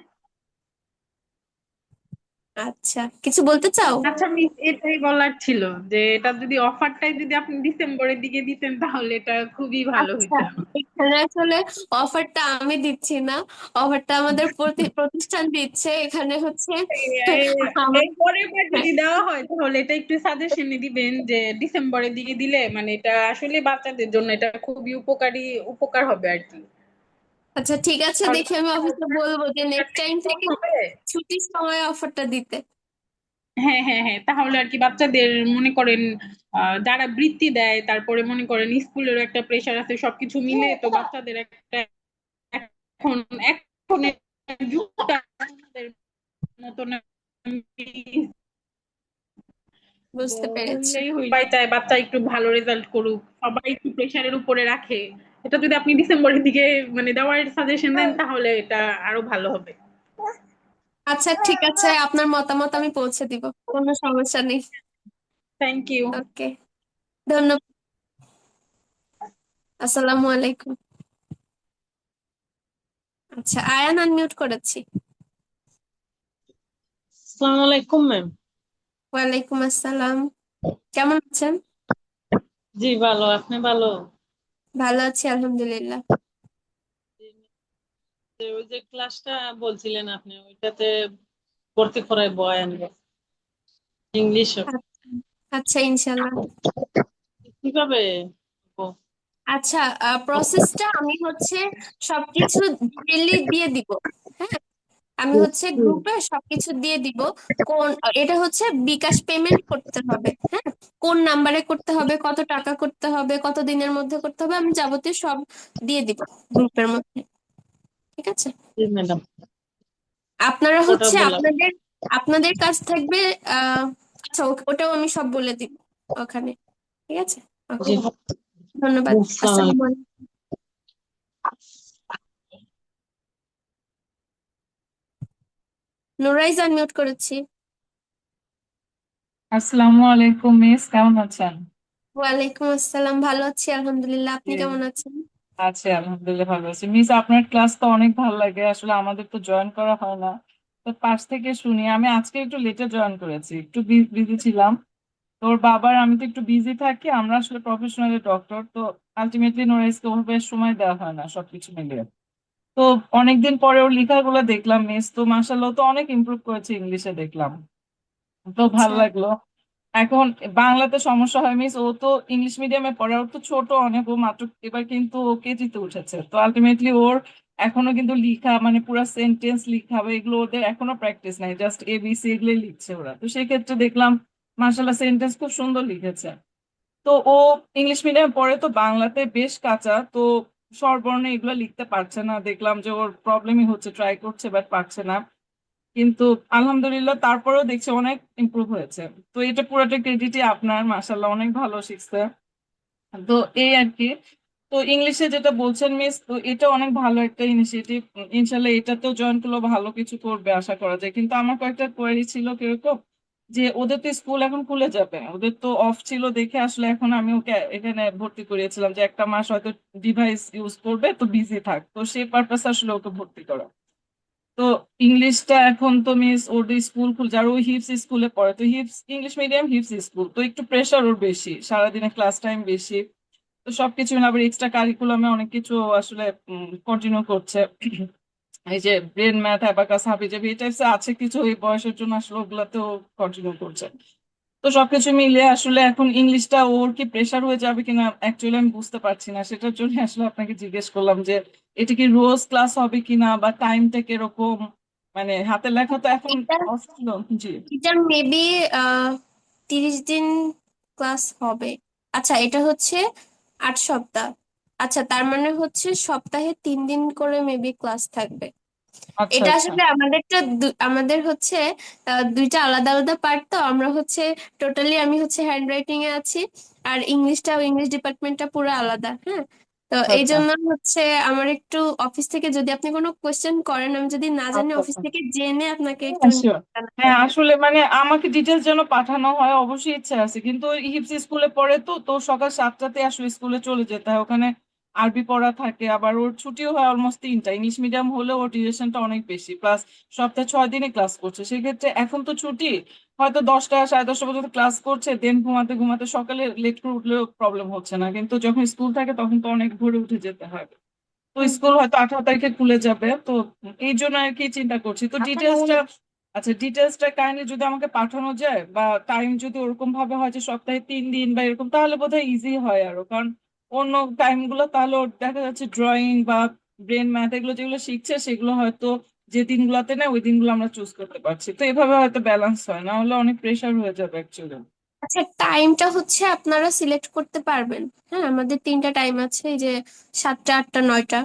আচ্ছা, কিছু বলতে চাও? আচ্ছা মিস, এটাই বলার ছিল যে এটা যদি অফারটাই যদি আপনি ডিসেম্বরের দিকে দিতেন তাহলে এটা খুবই ভালো আচ্ছা, হইতো। এখানে আসলে অফারটা আমি দিচ্ছি না, অফারটা আমাদের প্রতিষ্ঠান দিচ্ছে। এখানে হচ্ছে এই আমাদের, পরের বার যদি দেওয়া হয় তাহলে এটা একটু সাজেশনে দিবেন যে ডিসেম্বরের দিকে দিলে মানে এটা আসলে বাচ্চাদের জন্য এটা খুবই উপকার হবে আর কি। আচ্ছা ঠিক আছে, তাহলে দেখি আমি অফিসে বলবো যে নেক্সট টাইম কম থেকে হবে। ছুটির সময় অফারটা দিতে। হ্যাঁ হ্যাঁ হ্যাঁ, তাহলে আর কি বাচ্চাদের মনে করেন যারা বৃত্তি দেয়, তারপরে মনে করেন স্কুলের একটা প্রেশার আছে, সবকিছু মিলে তো বাচ্চাদের একটা এখন এখন যুগটা আমাদের মতন বুঝতে পেরেছি। বললেই হইল, সবাই চায় বাচ্চা একটু ভালো রেজাল্ট করুক, সবাই একটু প্রেশারের উপরে রাখে। এটা যদি আপনি ডিসেম্বরের দিকে মানে দেওয়ার সাজেশন দেন তাহলে এটা আরো ভালো হবে। আচ্ছা ঠিক আছে, আপনার মতামত আমি পৌঁছে দিব, কোনো সমস্যা নেই। Thank you. ওকে, ধন্যবাদ। আসসালামু আলাইকুম। আচ্ছা, আয়ান আনমিউট করেছি। আসসালামু আলাইকুম ম্যাম। ওয়ালাইকুম আসসালাম। কেমন আছেন? জি ভালো, আপনি ভালো? ভালো আছি আলহামদুলিল্লাহ। ওই যে ক্লাসটা বলছিলেন আপনি, ওইটাতে ভর্তি করাই বয়ান ইংলিশ আচ্ছা, আচ্ছা ইনশাল্লাহ। কিভাবে? ও, আচ্ছা, প্রসেসটা আমি হচ্ছে সবকিছু ডিটেইলি দিয়ে দিব। হ্যাঁ, আমি হচ্ছে গ্রুপে সবকিছু দিয়ে দিব। কোন, এটা হচ্ছে বিকাশ পেমেন্ট করতে হবে। হ্যাঁ, কোন নাম্বারে করতে হবে, কত টাকা করতে হবে, কত দিনের মধ্যে করতে হবে, আমি যাবতীয় সব দিয়ে দিব গ্রুপের মধ্যে। ঠিক আছে? জি ম্যাডাম, আপনারা ওটা হচ্ছে বললাম। আপনাদের আপনাদের কাজ থাকবে। আচ্ছা, ওটাও আমি সব বলে দিব ওখানে। ঠিক আছে? ওকে, জি, ধন্যবাদ। আসসালামু আসসালামু আলাইকুম। আলাইকুম। নুরাইজ আনমিউট করেছি। আসসালামু আলাইকুম মিস, কেমন আছেন? ওয়ালাইকুম আসসালাম, ভালো আছি আলহামদুলিল্লাহ। আপনি জি, কেমন আছেন? আছি আলহামদুলিল্লাহ, ভালো আছি মিস। আপনার ক্লাস তো অনেক ভালো লাগে, আসলে আমাদের তো জয়েন করা হয় না, তো পাশ থেকে শুনি। আমি আজকে একটু লেটে জয়েন করেছি, একটু বিজি ছিলাম। তোর বাবার, আমি তো একটু বিজি থাকি, আমরা আসলে প্রফেশনালি ডক্টর, তো আলটিমেটলি নোরাইজকে ওভাবে সময় দেওয়া হয় না সবকিছু মিলিয়ে। তো অনেকদিন পরে ওর লেখাগুলো দেখলাম মিস, তো মাশাআল্লাহ ও তো অনেক ইমপ্রুভ করেছে ইংলিশে দেখলাম, তো ভালো আচ্ছা, লাগলো। এখন বাংলাতে সমস্যা হয় মিস, ও তো ইংলিশ মিডিয়ামে পড়ে, ওর তো ছোট অনেক, ও মাত্র এবার কিন্তু ও কেজিতে উঠেছে, তো আলটিমেটলি ওর এখনো কিন্তু লিখা মানে পুরো সেন্টেন্স লিখা বা এগুলো ওদের এখনো প্র্যাকটিস নাই, জাস্ট এবিসি এগুলো লিখছে ওরা। তো সেই ক্ষেত্রে দেখলাম মাশাআল্লাহ সেন্টেন্স খুব সুন্দর লিখেছে। তো ও ইংলিশ মিডিয়ামে পড়ে, তো বাংলাতে বেশ কাঁচা, তো স্বরবর্ণ এগুলো লিখতে পারছে না, দেখলাম যে ওর প্রবলেমই হচ্ছে, ট্রাই করছে বাট পারছে না। কিন্তু আলহামদুলিল্লাহ তারপরেও দেখছি অনেক ইমপ্রুভ হয়েছে। তো এটা পুরোটা ক্রেডিটই আপনার, মাশাল্লাহ অনেক ভালো শিখছে। তো এই আর কি। তো ইংলিশে যেটা বলছেন মিস, তো এটা অনেক ভালো একটা ইনিশিয়েটিভ। ইনশাল্লাহ এটাতেও জয়েন করলেও ভালো কিছু করবে আশা করা যায়। কিন্তু আমার কয়েকটা কোয়েরি ছিল কিরকম, যে ওদের তো স্কুল এখন খুলে যাবে, ওদের তো অফ ছিল দেখে আসলে এখন আমি ওকে এখানে ভর্তি করিয়েছিলাম যে একটা মাস হয়তো ডিভাইস ইউজ করবে, তো বিজি থাক, তো সেই পারপাসে আসলে ওকে ভর্তি করা। তো ইংলিশটা এখন তো মিস ওর স্কুল খুল, যার ওই হিপস স্কুলে পড়ে, তো হিপস ইংলিশ মিডিয়াম হিপস স্কুল, তো একটু প্রেশার ওর বেশি, সারাদিনে ক্লাস টাইম বেশি। তো সবকিছু মিলে আবার এক্সট্রা কারিকুলামে অনেক কিছু আসলে কন্টিনিউ করছে। এই যে ব্রেন ম্যাথ, অ্যাবাকাস, হাবিজাবি এই টাইপস আছে কিছু, এই বয়সের জন্য আসলে ওগুলাতেও কন্টিনিউ করছে। তো সবকিছু মিলিয়ে আসলে এখন ইংলিশটা ওর কি প্রেশার হয়ে যাবে কিনা অ্যাকচুয়ালি আমি বুঝতে পারছি না, সেটার জন্য আসলে আপনাকে জিজ্ঞেস করলাম যে এটা কি রোজ ক্লাস হবে কিনা বা টাইমটা কিরকম, মানে হাতের লেখা তো এখন এটা অফ ছিল। জি, এটা মেবি 30 দিন ক্লাস হবে। আচ্ছা, এটা হচ্ছে 8 সপ্তাহ। আচ্ছা, তার মানে হচ্ছে সপ্তাহে 3 দিন করে মেবি ক্লাস থাকবে। আচ্ছা এটা আচ্ছা আসলে আমাদের হচ্ছে দুইটা আলাদা আলাদা পার্ট। তো আমরা হচ্ছে টোটালি, আমি হচ্ছে হ্যান্ড রাইটিং এ আছি, আর ইংলিশ ডিপার্টমেন্টটা পুরো আলাদা। হ্যাঁ, তো আচ্ছা এই আচ্ছা জন্য হচ্ছে আমার একটু অফিস থেকে যদি আপনি কোনো কোয়েশ্চেন করেন, আমি যদি না জানি আচ্ছা অফিস আচ্ছা। থেকে জেনে আপনাকে একটু হ্যাঁ sure. জানাবো। হ্যাঁ আসলে মানে আমাকে ডিটেলস যেন পাঠানো হয়, অবশ্যই ইচ্ছা আছে, কিন্তু হিপস স্কুলে পড়ে, তো তো সকাল 7টাতে আসলে স্কুলে চলে যেতে হয়, ওখানে আরবি পড়া থাকে, আবার ওর ছুটিও হয় অলমোস্ট 3টা। ইংলিশ মিডিয়াম হলে ওর ডিউরেশনটা অনেক বেশি, প্লাস সপ্তাহে 6 দিনই ক্লাস করছে, সেক্ষেত্রে এখন তো ছুটি, হয়তো 10টা 10:30 পর্যন্ত ক্লাস করছে, দেন ঘুমাতে ঘুমাতে সকালে লেট করে উঠলেও প্রবলেম হচ্ছে না, কিন্তু যখন স্কুল থাকে তখন তো অনেক ভোরে উঠে যেতে হয়। তো হুম, স্কুল হয়তো 18 তারিখে খুলে যাবে, তো এই জন্য আর কি চিন্তা করছি। তো ডিটেলসটা, আচ্ছা ডিটেলসটা কাইন্ডলি যদি আমাকে পাঠানো যায়, বা টাইম যদি ওরকম ভাবে হয় যে সপ্তাহে 3 দিন বা এরকম, তাহলে বোধহয় ইজি হয় আরো, কারণ অন্য টাইম গুলো তাহলে ওর দেখা যাচ্ছে ড্রয়িং বা ব্রেন ম্যাথ এগুলো যেগুলো শিখছে সেগুলো হয়তো যে দিনগুলোতে না ওই দিনগুলো আমরা চুজ করতে পারছি, তো এভাবে হয়তো ব্যালেন্স হয়, না হলে অনেক প্রেশার হয়ে যাবে অ্যাকচুয়ালি। আচ্ছা, টাইমটা হচ্ছে আপনারা সিলেক্ট করতে পারবেন। হ্যাঁ, আমাদের 3টা টাইম আছে, এই যে 7টা, 8টা, 9টা।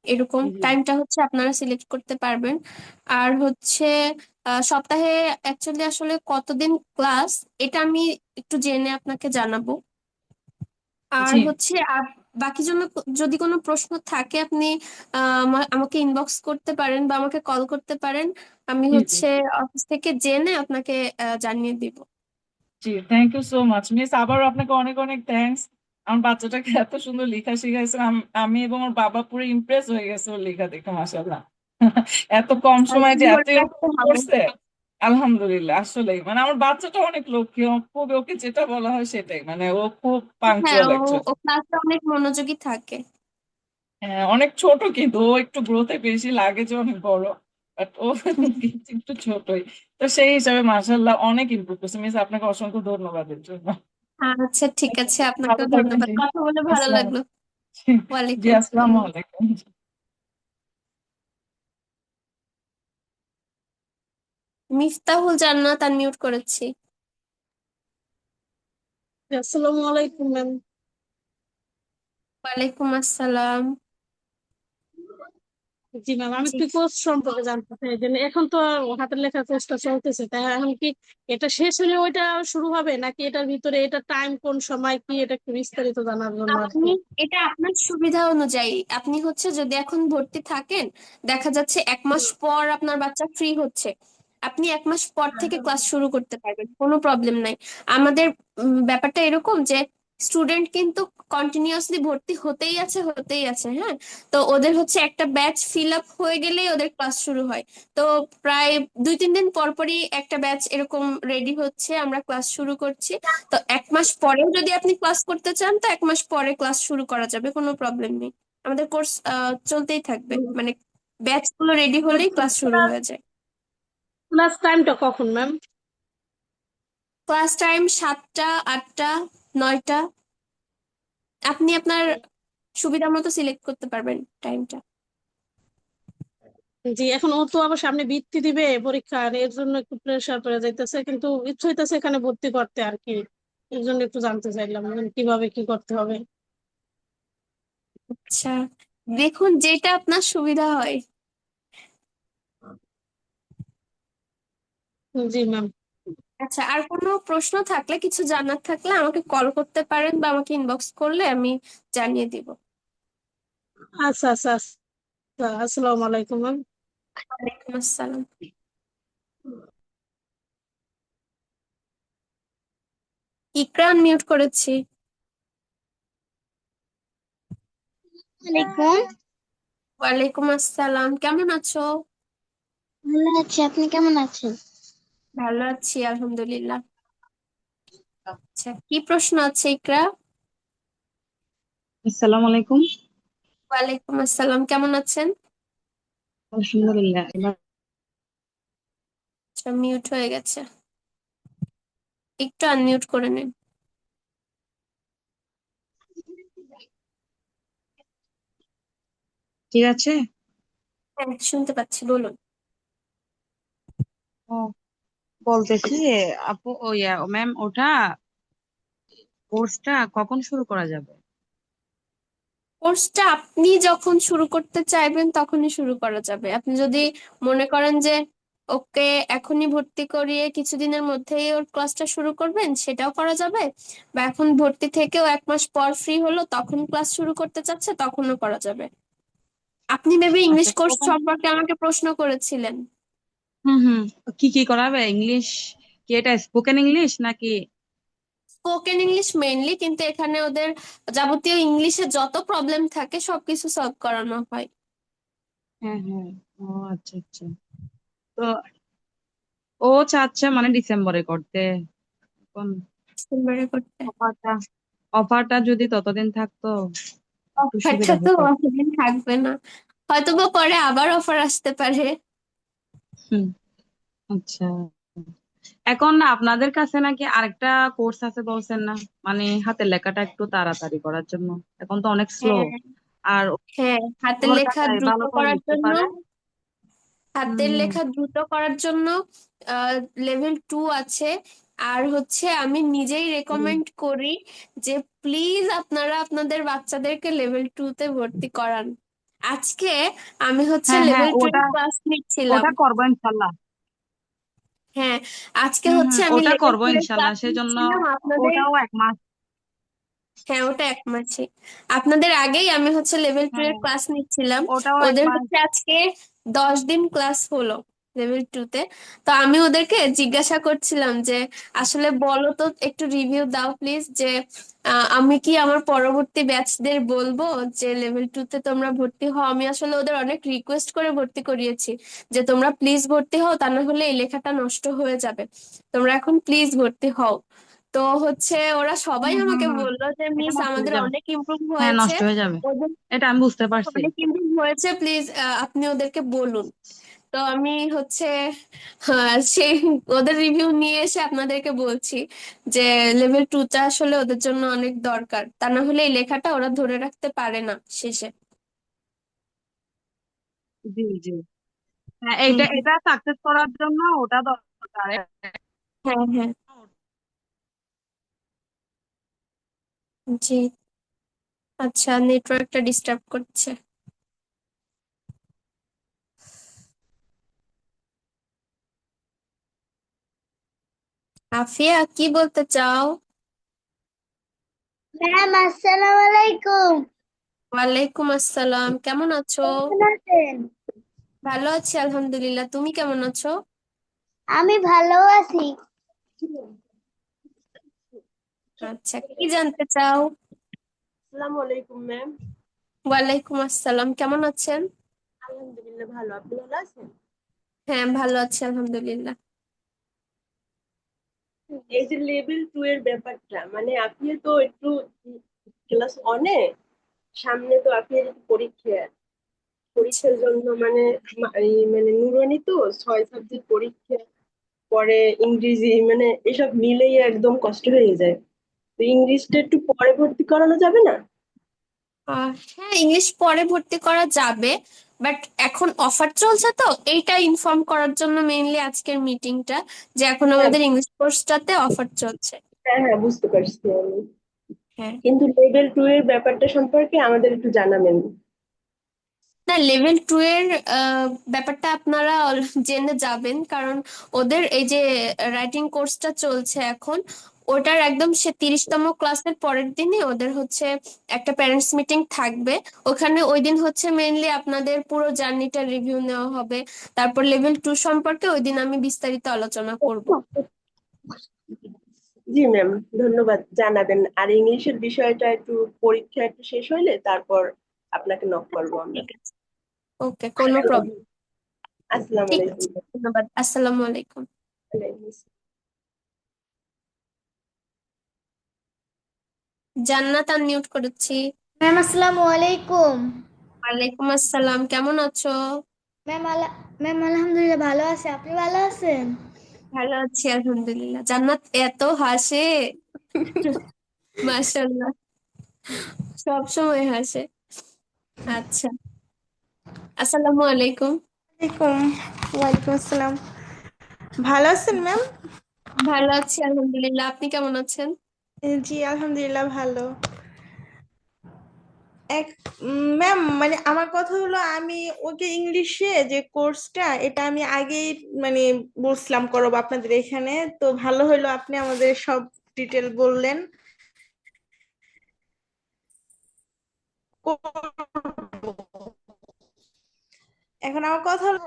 এরকম জি। টাইমটা হচ্ছে আপনারা সিলেক্ট করতে পারবেন। আর হচ্ছে সপ্তাহে অ্যাকচুয়ালি আসলে কতদিন ক্লাস, এটা আমি একটু জেনে আপনাকে জানাবো। আর জি হচ্ছে বাকি জন্য যদি কোনো প্রশ্ন থাকে আপনি আমাকে ইনবক্স করতে পারেন বা আমাকে কল করতে পারেন। আমি জি জি হচ্ছে অফিস থেকে জেনে আপনাকে জানিয়ে দিব। জি, thank you so much miss, আবারও আপনাকে অনেক অনেক থ্যাঙ্কস। আমার বাচ্চাটাকে এত সুন্দর লেখা শিখাইছেন, আমি এবং ওর বাবা পুরো ইমপ্রেস হয়ে গেছে ওর লেখা দেখে, মাশাআল্লাহ। এত কম সময়ে যে এত ধরে রাখতে ইমপ্রুভ হবে। করছে, আলহামদুলিল্লাহ। আসলেই মানে আমার বাচ্চাটা অনেক লক্ষ্মী, ও খুব, ওকে যেটা বলা হয় সেটাই, মানে ও খুব হ্যাঁ, পাংচুয়াল ও একজন। ও ক্লাসে অনেক মনোযোগী থাকে। হ্যাঁ, অনেক ছোট কিন্তু ও একটু গ্রোথে বেশি লাগে যে অনেক বড়, বাট ও কিন্তু একটু ছোটই। তো সেই হিসাবে মাশাআল্লাহ অনেক ইমপ্রুভ করছে মিস, আপনাকে অসংখ্য ধন্যবাদ এর জন্য। আচ্ছা, ঠিক আছে, ভালো আপনাকেও থাকবেন ধন্যবাদ, জি। কথা বলে ভালো আসসালাম। লাগলো। জি, ওয়ালাইকুম আসসালাম। আসসালামু আলাইকুম। মিফতাহুল জান্নাত আনমিউট করেছি। আসসালামু আলাইকুম ম্যাম। ওয়ালাইকুম আসসালাম। জি ম্যাম, আমি জি, একটু কোর্স সম্পর্কে জানতে চাই যে এখন তো হাতের লেখা কোর্সটা চলতেছে, তাই এখন কি এটা শেষ হলে ওইটা শুরু হবে নাকি এটার ভিতরে এটা টাইম কোন সময় কি, এটা একটু বিস্তারিত জানার জন্য আর আপনি কি। এটা আপনার সুবিধা অনুযায়ী, আপনি হচ্ছে যদি এখন ভর্তি থাকেন, দেখা যাচ্ছে 1 মাস পর আপনার বাচ্চা ফ্রি হচ্ছে, আপনি 1 মাস পর থেকে ক্লাস শুরু করতে পারবেন, কোনো প্রবলেম নাই। আমাদের ব্যাপারটা এরকম যে স্টুডেন্ট কিন্তু কন্টিনিউয়াসলি ভর্তি হতেই আছে, হ্যাঁ। তো ওদের হচ্ছে একটা ব্যাচ ফিল আপ হয়ে গেলেই ওদের ক্লাস শুরু হয়। তো প্রায় 2-3 দিন পর পরই একটা ব্যাচ এরকম রেডি হচ্ছে, আমরা ক্লাস শুরু করছি। তো 1 মাস পরেও যদি আপনি ক্লাস করতে চান তো 1 মাস পরে ক্লাস শুরু করা যাবে, কোনো প্রবলেম নেই। আমাদের কোর্স চলতেই থাকবে, মানে ব্যাচ গুলো রেডি হলেই ক্লাস শুরু হয়ে যায়। ক্লাস টাইমটা কখন ম্যাম? ক্লাস টাইম 7টা, 8টা, 9টা, আপনি আপনার সুবিধা মতো সিলেক্ট করতে পারবেন টাইমটা। জি, এখন ও তো আবার সামনে বৃত্তি দিবে পরীক্ষা, আর এর জন্য একটু প্রেশার পড়ে যাইতেছে, কিন্তু ইচ্ছে হইতেছে এখানে ভর্তি করতে আর কি। এর জন্য একটু জানতে চাইলাম মানে কিভাবে কি করতে হবে। আচ্ছা, দেখুন যেটা আপনার সুবিধা হয়। জি ম্যাম। আচ্ছা, আর কোনো প্রশ্ন থাকলে, কিছু জানার থাকলে আমাকে কল করতে পারেন বা আমাকে ইনবক্স করলে আমি জানিয়ে দিব। আচ্ছা আচ্ছা আচ্ছা, আসসালামু আলাইকুম ম্যাম। ওয়ালাইকুম আসসালাম। ইকরা মিউট করেছি। আলাইকুম। ওয়ালাইকুম আসসালাম, কেমন আছো? ভালো আছি, আপনি কেমন আছেন? ভালো আছি আলহামদুলিল্লাহ। আচ্ছা, কি প্রশ্ন আছে ইকরা? আসসালামু আলাইকুম। ওয়ালাইকুম আসসালাম, কেমন আছেন? আলহামদুলিল্লাহ। এবার আচ্ছা, মিউট হয়ে গেছে, একটু আনমিউট করে নিন। ঠিক আছে। হ্যাঁ, শুনতে পাচ্ছি, বলুন। ও, বলতেছি আপু, ও ইয়া ম্যাম, ওটা কোর্সটা কখন শুরু করা যাবে? কোর্সটা আপনি যখন শুরু করতে চাইবেন তখনই শুরু করা যাবে। আপনি যদি মনে করেন যে ওকে এখনই ভর্তি করিয়ে কিছুদিনের মধ্যেই ওর ক্লাসটা শুরু করবেন, সেটাও করা যাবে। বা এখন ভর্তি থেকেও 1 মাস পর ফ্রি হলো তখন ক্লাস শুরু করতে চাচ্ছে, তখনও করা যাবে। আপনি মেবি ইংলিশ আচ্ছা, কোর্স কখন? সম্পর্কে আমাকে প্রশ্ন করেছিলেন। হুম হুম। কি কি করাবে? ইংলিশ কি, এটা স্পোকেন ইংলিশ নাকি? স্পোকেন ইংলিশ মেইনলি, কিন্তু এখানে ওদের যাবতীয় ইংলিশে যত প্রবলেম থাকে সবকিছু সলভ করানো হয়। হ্যাঁ হ্যাঁ। ও আচ্ছা আচ্ছা। তো ও চাচ্ছে মানে ডিসেম্বরে করতে। এখন ডিসেম্বরে করতে। অফারটা অফারটা যদি ততদিন থাকতো একটু অফারটা সুবিধা তো হতো। অতদিন থাকবে না, হয়তো বা পরে আবার অফার আসতে পারে। হুম। আচ্ছা, এখন আপনাদের কাছে নাকি আরেকটা কোর্স আছে বলছেন না, মানে হাতের লেখাটা একটু তাড়াতাড়ি করার জন্য? এখন তো অনেক স্লো। হ্যাঁ, আর হ্যাঁ, হাতের ওর লেখা কাছে দ্রুত ভালো করে করার লিখতে জন্য, পারে। হুম হাতের হুম। লেখা দ্রুত করার জন্য লেভেল 2 আছে। আর হচ্ছে আমি নিজেই হুম। রেকমেন্ড করি যে প্লিজ আপনারা আপনাদের বাচ্চাদেরকে লেভেল 2 তে ভর্তি করান। আজকে আমি হচ্ছে হ্যাঁ হ্যাঁ, লেভেল 2 ওটা এর ক্লাস নিচ্ছিলাম। ওটা করবো ইনশাল্লাহ। হ্যাঁ, আজকে হচ্ছে আমি ওটা লেভেল করবো 2 এর ইনশাল্লাহ, ক্লাস সেজন্য নিচ্ছিলাম আপনাদের। ওটাও 1 মাস। হ্যাঁ, ওটা 1 মাসই। আপনাদের আগেই আমি হচ্ছে লেভেল 2 এর হ্যাঁ, ক্লাস নিচ্ছিলাম। ওটাও এক ওদের মাস হচ্ছে আজকে 10 দিন ক্লাস হলো লেভেল 2 তে। তো আমি ওদেরকে জিজ্ঞাসা করছিলাম যে আসলে বলো তো, একটু রিভিউ দাও প্লিজ, যে আমি কি আমার পরবর্তী ব্যাচদের বলবো যে লেভেল 2 তে তোমরা ভর্তি হও। আমি আসলে ওদের অনেক রিকোয়েস্ট করে ভর্তি করিয়েছি যে তোমরা প্লিজ ভর্তি হও, তা না হলে এই লেখাটা নষ্ট হয়ে যাবে, তোমরা এখন প্লিজ ভর্তি হও। তো হচ্ছে ওরা সবাই হুম হুম আমাকে হুম বললো যে এটা মিস নষ্ট হয়ে আমাদের যাবে। অনেক ইমপ্রুভ হ্যাঁ, হয়েছে, নষ্ট হয়ে যাবে, ওদের এটা আমি বুঝতে পারছি। অনেক ইমপ্রুভ হয়েছে, প্লিজ আপনি ওদেরকে বলুন। তো আমি হচ্ছে সেই ওদের রিভিউ নিয়ে এসে আপনাদেরকে বলছি যে লেভেল 2 টা আসলে ওদের জন্য অনেক দরকার, তা না হলে এই লেখাটা ওরা ধরে রাখতে পারে না শেষে। জি জি। হ্যাঁ, হুম এটা হুম। এটা সাকসেস করার জন্য ওটা দরকার। হ্যাঁ হ্যাঁ। জি। আচ্ছা, নেটওয়ার্কটা ডিস্টার্ব করছে। আফিয়া, কি বলতে চাও? ম্যাম আসসালামু আলাইকুম। ওয়ালাইকুম আসসালাম, কেমন আছো? কেমন আছেন? ভালো আছি আলহামদুলিল্লাহ, তুমি কেমন আছো? আমি ভালো আছি। আচ্ছা, কি জানতে চাও? আসসালামু আলাইকুম ম্যাম। ওয়ালাইকুম আসসালাম, কেমন আছেন? আলহামদুলিল্লাহ ভালো, আপনি ভালো আছেন? হ্যাঁ, ভালো আছি আলহামদুলিল্লাহ। এই যে লেভেল 2 এর ব্যাপারটা, মানে আপনি তো একটু ক্লাস অনে সামনে তো আপনি পরীক্ষা পরীক্ষার জন্য মানে মানে নুরানি তো 6 সাবজেক্ট পরীক্ষা, পরে ইংরেজি, মানে এসব মিলেই একদম কষ্ট হয়ে যায়। তো ইংলিশটা একটু পরে ভর্তি করানো যাবে না? হ্যাঁ, ইংলিশ পরে ভর্তি করা যাবে, বাট এখন অফার চলছে তো এইটা ইনফর্ম করার জন্য মেইনলি আজকের মিটিংটা, যে এখন হ্যাঁ আমাদের ইংলিশ কোর্সটাতে অফার চলছে। হ্যাঁ হ্যাঁ, বুঝতে পারছি আমি। হ্যাঁ। কিন্তু লেভেল 2 এর ব্যাপারটা সম্পর্কে আমাদের একটু জানাবেন। না, লেভেল 2 এর ব্যাপারটা আপনারা জেনে যাবেন, কারণ ওদের এই যে রাইটিং কোর্সটা চলছে এখন, ওটার একদম সে 30তম ক্লাসের পরের দিনে ওদের হচ্ছে একটা প্যারেন্টস মিটিং থাকবে। ওখানে ওই দিন হচ্ছে মেইনলি আপনাদের পুরো জার্নিটা রিভিউ নেওয়া হবে। তারপর লেভেল 2 সম্পর্কে ওই দিন আমি বিস্তারিত আলোচনা করব। জি ম্যাম, ধন্যবাদ, জানাবেন। আর ইংলিশের বিষয়টা একটু পরীক্ষা একটু শেষ হইলে তারপর আপনাকে নক করবো আমরা। ঠিক আছে, ওকে, কোনো প্রবলেম। আসসালামু ঠিক আলাইকুম। আছে, ধন্যবাদ, আসসালামু আলাইকুম। ওয়ালাইকুম আসসালাম। জান্নাত, আনমিউট করেছি। ম্যাম আসসালামু আলাইকুম। ওয়ালাইকুম আসসালাম, কেমন আছো? ম্যাম আলহামদুলিল্লাহ ভালো আছে, আপনি ভালো আছেন? ভালো আছি আলহামদুলিল্লাহ। জান্নাত এত হাসে, মাশাআল্লাহ, সব সময় হাসে। আচ্ছা, আসসালামু আলাইকুম। ওয়ালাইকুম ওয়ালাইকুম আসসালাম। ভালো আছেন ম্যাম? ভালো আছি আলহামদুলিল্লাহ, আপনি কেমন আছেন? জি আলহামদুলিল্লাহ ভালো। এক ম্যাম, মানে আমার কথা হলো, আমি ওকে ইংলিশে যে কোর্সটা, এটা আমি আগেই মানে বলছিলাম করব আপনাদের এখানে। তো ভালো হলো আপনি আমাদের সব ডিটেল বললেন। করব। এখন আমার কথা হলো,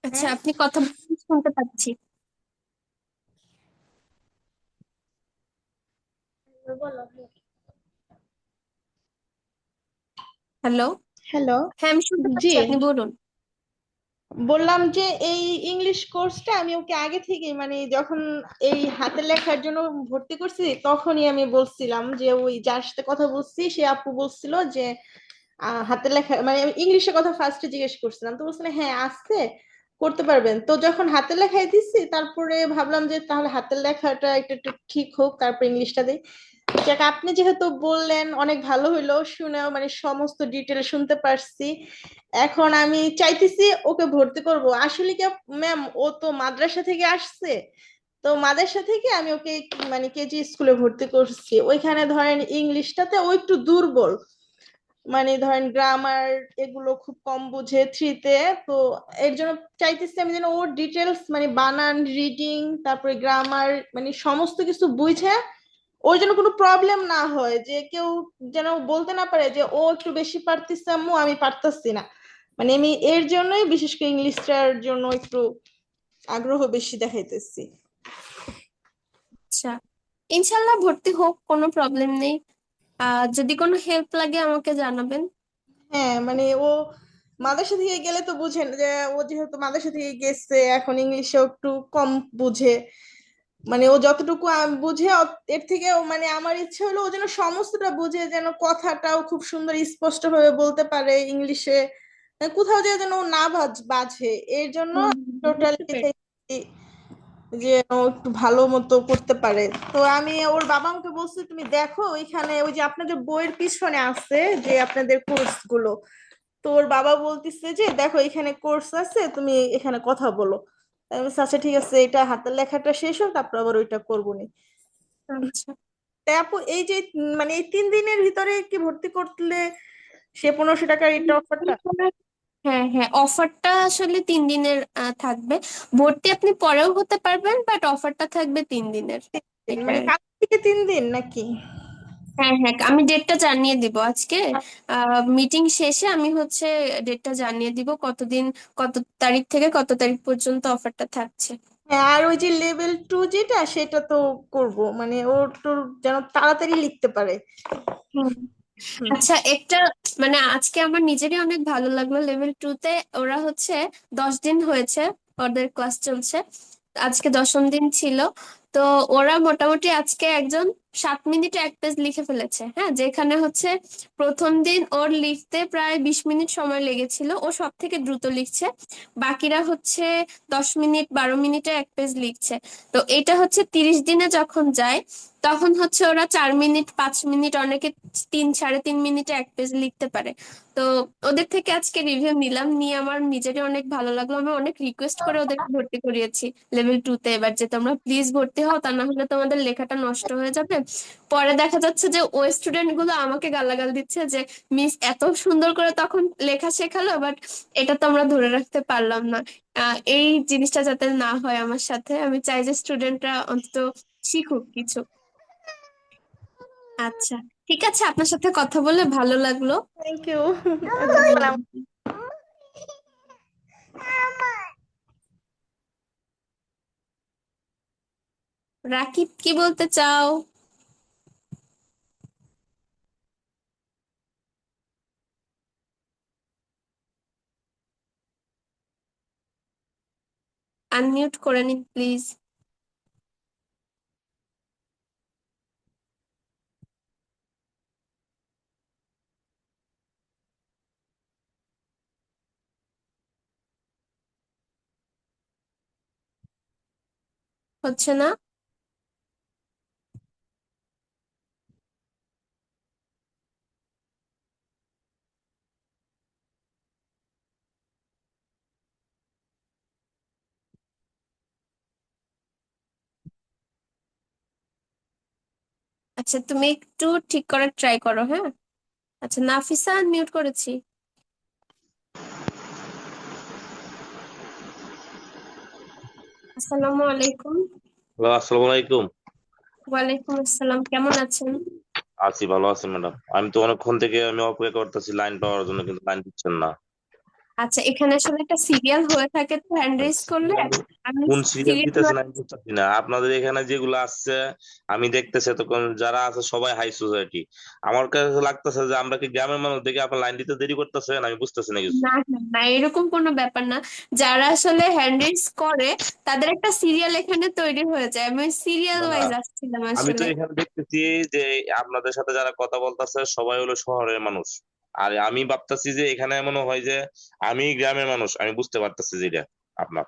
আচ্ছা, আপনি কথা বলছেন, শুনতে পাচ্ছি। হ্যালো। হ্যালো। হ্যাঁ, আমি শুনতে জি, পাচ্ছি, আপনি বলুন। বললাম যে এই ইংলিশ কোর্সটা আমি ওকে আগে থেকে, মানে যখন এই হাতের লেখার জন্য ভর্তি করছি তখনই আমি বলছিলাম, যে ওই যার সাথে কথা বলছি সে আপু বলছিল যে হাতের লেখা, মানে আমি ইংলিশের কথা ফার্স্টে জিজ্ঞেস করছিলাম, তো বলছিলেন হ্যাঁ আছে, করতে পারবেন। তো যখন হাতের লেখায় দিচ্ছি তারপরে ভাবলাম যে তাহলে হাতের লেখাটা একটু একটু ঠিক হোক, তারপর ইংলিশটা দিই। যাক, আপনি যেহেতু বললেন অনেক ভালো হইলো, শুনেও মানে সমস্ত ডিটেল শুনতে পারছি। এখন আমি চাইতেছি ওকে ভর্তি করব। আসলে কি ম্যাম, ও তো মাদ্রাসা থেকে আসছে, তো মাদ্রাসা থেকে আমি ওকে মানে কেজি স্কুলে ভর্তি করছি। ওইখানে ধরেন ইংলিশটাতে ও একটু দুর্বল, মানে ধরেন গ্রামার এগুলো খুব কম বুঝে থ্রিতে। তো এর জন্য চাইতেছি আমি যেন ওর ডিটেলস মানে বানান, রিডিং, তারপরে গ্রামার মানে সমস্ত কিছু বুঝে ওর যেন কোনো প্রবলেম না হয়, যে কেউ যেন বলতে না পারে যে ও একটু বেশি পারতেছে আম্মু, আমি পারতাছি না। মানে আমি এর জন্যই বিশেষ করে ইংলিশটার জন্য একটু আগ্রহ বেশি দেখাইতেছি। আচ্ছা, ইনশাল্লাহ ভর্তি হোক, কোনো প্রবলেম নেই। যদি কোনো হেল্প লাগে আমাকে জানাবেন। হ্যাঁ মানে ও মাদ্রাসা থেকে গেলে তো বুঝেন যে ও যেহেতু মাদ্রাসা থেকে গেছে, এখন ইংলিশে একটু কম বুঝে। মানে ও যতটুকু বুঝে এর থেকে মানে আমার ইচ্ছে হলো ও যেন সমস্তটা বুঝে, যেন কথাটাও খুব সুন্দর স্পষ্ট ভাবে বলতে পারে ইংলিশে, মানে কোথাও যেন ও না বাজে। এর জন্য টোটালি বুঝতে পেরেছি। যে ও একটু ভালো মতো করতে পারে। তো আমি ওর বাবা আমাকে বলছি তুমি দেখো ওইখানে ওই যে আপনাদের বইয়ের পিছনে আছে যে আপনাদের কোর্স গুলো, তো ওর বাবা বলতিছে যে দেখো এখানে কোর্স আছে, তুমি এখানে কথা বলো। আমি বলছি, আচ্ছা ঠিক আছে, এটা হাতের লেখাটা শেষ হোক তারপর আবার ওইটা করবো নি। আচ্ছা, তাই আপু এই যে মানে এই 3 দিনের ভিতরে কি ভর্তি করলে সে 1500 টাকার এটা অফারটা? হ্যাঁ হ্যাঁ, অফারটা আসলে 3 দিনের থাকবে। ভর্তি আপনি পরেও হতে পারবেন, বাট অফারটা থাকবে 3 দিনের। মানে এটাই। কাল থেকে 3 দিন নাকি? হ্যাঁ হ্যাঁ, আমি ডেটটা জানিয়ে দিব আজকে। মিটিং শেষে আমি হচ্ছে ডেটটা জানিয়ে দিব, কতদিন, কত তারিখ থেকে কত তারিখ পর্যন্ত অফারটা থাকছে। হ্যাঁ, আর ওই যে লেভেল 2 যেটা সেটা তো করব, মানে ওর তো যেন তাড়াতাড়ি লিখতে পারে। হুম। হুম। আচ্ছা, একটা মানে আজকে আমার নিজেরই অনেক ভালো লাগলো, লেভেল 2 তে ওরা হচ্ছে 10 দিন হয়েছে ওদের ক্লাস চলছে, আজকে 10ম দিন ছিল। তো ওরা মোটামুটি আজকে একজন 7 মিনিটে এক পেজ লিখে ফেলেছে। হ্যাঁ, যেখানে হচ্ছে প্রথম দিন ওর লিখতে প্রায় 20 মিনিট সময় লেগেছিল, ও সব থেকে দ্রুত লিখছে। বাকিরা হচ্ছে 10 মিনিট 12 মিনিটে এক পেজ লিখছে। তো এটা হচ্ছে 30 দিনে যখন যায়, তখন হচ্ছে ওরা 4 মিনিট 5 মিনিট, অনেকে 3 সাড়ে 3 মিনিটে এক পেজ লিখতে পারে। তো ওদের থেকে আজকে রিভিউ নিলাম, নিয়ে আমার নিজেরই অনেক ভালো লাগলো। আমি অনেক রিকোয়েস্ট করে ওদেরকে ভর্তি করিয়েছি লেভেল 2 তে এবার, যে তোমরা প্লিজ ভর্তি হও, তা না হলে তোমাদের লেখাটা নষ্ট হয়ে যাবে। পরে দেখা যাচ্ছে যে ওই স্টুডেন্ট গুলো আমাকে গালাগাল দিচ্ছে যে মিস এত সুন্দর করে তখন লেখা শেখালো, বাট এটা তো আমরা ধরে রাখতে পারলাম না। এই জিনিসটা যাতে না হয় আমার সাথে, আমি চাই যে স্টুডেন্টরা অন্তত শিখুক কিছু। আচ্ছা, ঠিক আছে, আপনার সাথে কথা বলে ভালো লাগলো। Thank you. রাকিব, কি বলতে চাও? আনমিউট করে নিন প্লিজ। হচ্ছে না? আচ্ছা, তুমি একটু ঠিক করার ট্রাই করো, হ্যাঁ। আচ্ছা, নাফিসা আনমিউট করেছি। আসসালামু আলাইকুম। হ্যালো, আসসালামু আলাইকুম। ওয়ালাইকুম আসসালাম, কেমন আছেন? আছি, ভালো আছি ম্যাডাম। আমি তো অনেকক্ষণ থেকে আমি অপেক্ষা করতেছি লাইন পাওয়ার জন্য, কিন্তু লাইন দিচ্ছেন না। আচ্ছা, এখানে আসলে একটা সিরিয়াল হয়ে থাকে, তো হ্যান্ড রেজ করলে সিরিয়াল, আমি কোন সিরিয়াল সিরিয়াল। দিতেছেন আমি বুঝতেছি না। আপনাদের এখানে যেগুলো আসছে আমি দেখতেছি, তখন যারা আছে সবাই হাই সোসাইটি। আমার কাছে লাগতেছে যে আমরা কি গ্রামের মানুষ দেখে আপনার লাইন দিতে দেরি করতেছেন, আমি বুঝতেছি না কিছু। না না না, এরকম কোনো ব্যাপার না। যারা আসলে হ্যান্ড রেজ করে তাদের একটা সিরিয়াল এখানে তৈরি হয়ে যায়, আমি সিরিয়াল না, ওয়াইজ আসছিলাম আমি তো আসলে। এখানে দেখতেছি যে আপনাদের সাথে যারা কথা বলতেছে সবাই হলো শহরের মানুষ। আর আমি ভাবতেছি যে এখানে মনে হয় যে আমি গ্রামের মানুষ, আমি বুঝতে পারতেছি যেটা আপনার।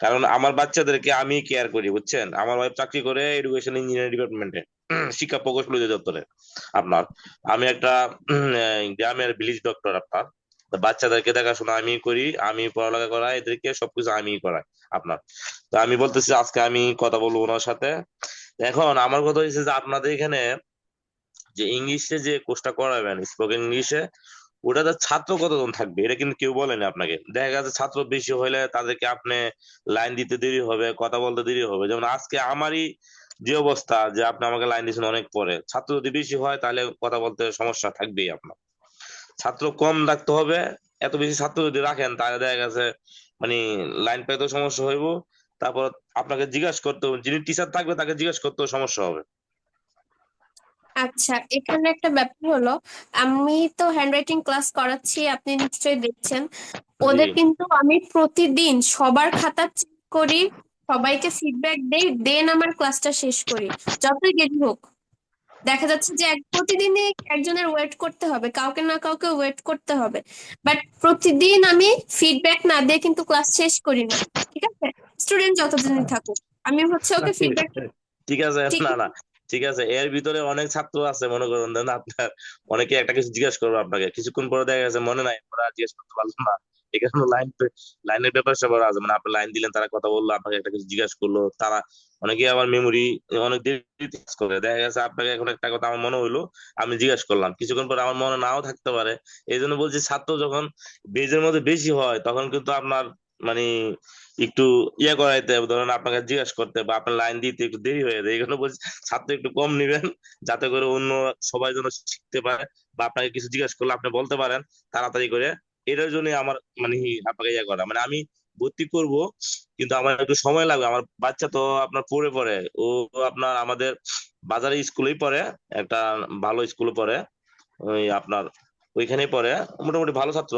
কারণ আমার বাচ্চাদেরকে আমি কেয়ার করি, বুঝছেন। আমার ওয়াইফ চাকরি করে এডুকেশন ইঞ্জিনিয়ারিং ডিপার্টমেন্টে। শিক্ষা প্রকৌশল অধিদপ্তরে আপনার। আমি একটা গ্রামের ভিলেজ ডক্টর আপনার। তো বাচ্চাদেরকে দেখাশোনা আমি করি, আমি পড়ালেখা করাই, এদেরকে সবকিছু আমি করাই আপনার। তো আমি বলতেছি আজকে আমি কথা বলবো ওনার সাথে। এখন আমার কথা হচ্ছে যে আপনাদের এখানে যে ইংলিশে যে কোর্সটা করাবেন স্পোকেন ইংলিশে, ওটাতে ছাত্র কতজন থাকবে এটা কিন্তু কেউ বলেনি আপনাকে। দেখা গেছে ছাত্র বেশি হলে তাদেরকে আপনি লাইন দিতে দেরি হবে, কথা বলতে দেরি হবে। যেমন আজকে আমারই যে অবস্থা, যে আপনি আমাকে লাইন দিয়েছেন অনেক পরে, ছাত্র যদি বেশি হয় তাহলে কথা বলতে সমস্যা থাকবেই আপনার। ছাত্র কম রাখতে হবে। এত বেশি ছাত্র যদি রাখেন তাহলে দেখা গেছে মানে লাইন পাইতেও সমস্যা হইব। তারপর আপনাকে জিজ্ঞাসা করতে হবে, যিনি টিচার থাকবে তাকে জিজ্ঞাসা করতেও সমস্যা হবে। আচ্ছা, এখানে একটা ব্যাপার হলো, আমি তো হ্যান্ডরাইটিং ক্লাস করাচ্ছি, আপনি নিশ্চয়ই দেখছেন। জি ওদের কিন্তু আমি প্রতিদিন সবার খাতা চেক করি, সবাইকে ফিডব্যাক দেই, দেন আমার ক্লাসটা শেষ করি, যতই দেরি হোক। দেখা যাচ্ছে যে প্রতিদিনই একজনের ওয়েট করতে হবে, কাউকে না কাউকে ওয়েট করতে হবে, বাট প্রতিদিন আমি ফিডব্যাক না দিয়ে কিন্তু ক্লাস শেষ করি না। ঠিক আছে, স্টুডেন্ট যতদিনই থাকুক আমি হচ্ছে না, ওকে ঠিক ফিডব্যাক ঠিক আছে। ঠিক না না, ঠিক আছে। এর ভিতরে অনেক ছাত্র আছে, মনে করুন দেন আপনার অনেকে একটা কিছু জিজ্ঞাসা করবো আপনাকে, কিছুক্ষণ পরে দেখা গেছে মনে নাই, ওরা জিজ্ঞেস করতে পারলাম না। এখানে লাইনের ব্যাপার স্যাপার আছে। মানে আপনি লাইন দিলেন, তারা কথা বললো, আপনাকে একটা কিছু জিজ্ঞাসা করলো, তারা অনেকে আবার মেমোরি অনেক দেরিতে কাজ করে। দেখা গেছে আপনাকে এখন একটা কথা আমার মনে হইলো, আমি জিজ্ঞাসা করলাম, কিছুক্ষণ পরে আমার মনে নাও থাকতে পারে। এই জন্য বলছি ছাত্র যখন বেজের মধ্যে বেশি হয় তখন কিন্তু আপনার মানে একটু করাইতে হবে, ধরেন আপনাকে জিজ্ঞাসা করতে বা আপনার লাইন দিতে একটু দেরি হয়ে যায়। এই জন্য বলছি ছাত্র একটু কম নিবেন, যাতে করে অন্য সবাই যেন শিখতে পারে, বা আপনাকে কিছু জিজ্ঞাসা করলে আপনি বলতে পারেন তাড়াতাড়ি করে। এটার জন্য আমার মানে আপনাকে করা, মানে আমি ভর্তি করব কিন্তু আমার একটু সময় লাগবে। আমার বাচ্চা তো আপনার পড়ে পড়ে, ও আপনার আমাদের বাজারে স্কুলেই পড়ে, একটা ভালো স্কুলে পড়ে, ওই আপনার ওইখানেই পড়ে, মোটামুটি ভালো ছাত্র।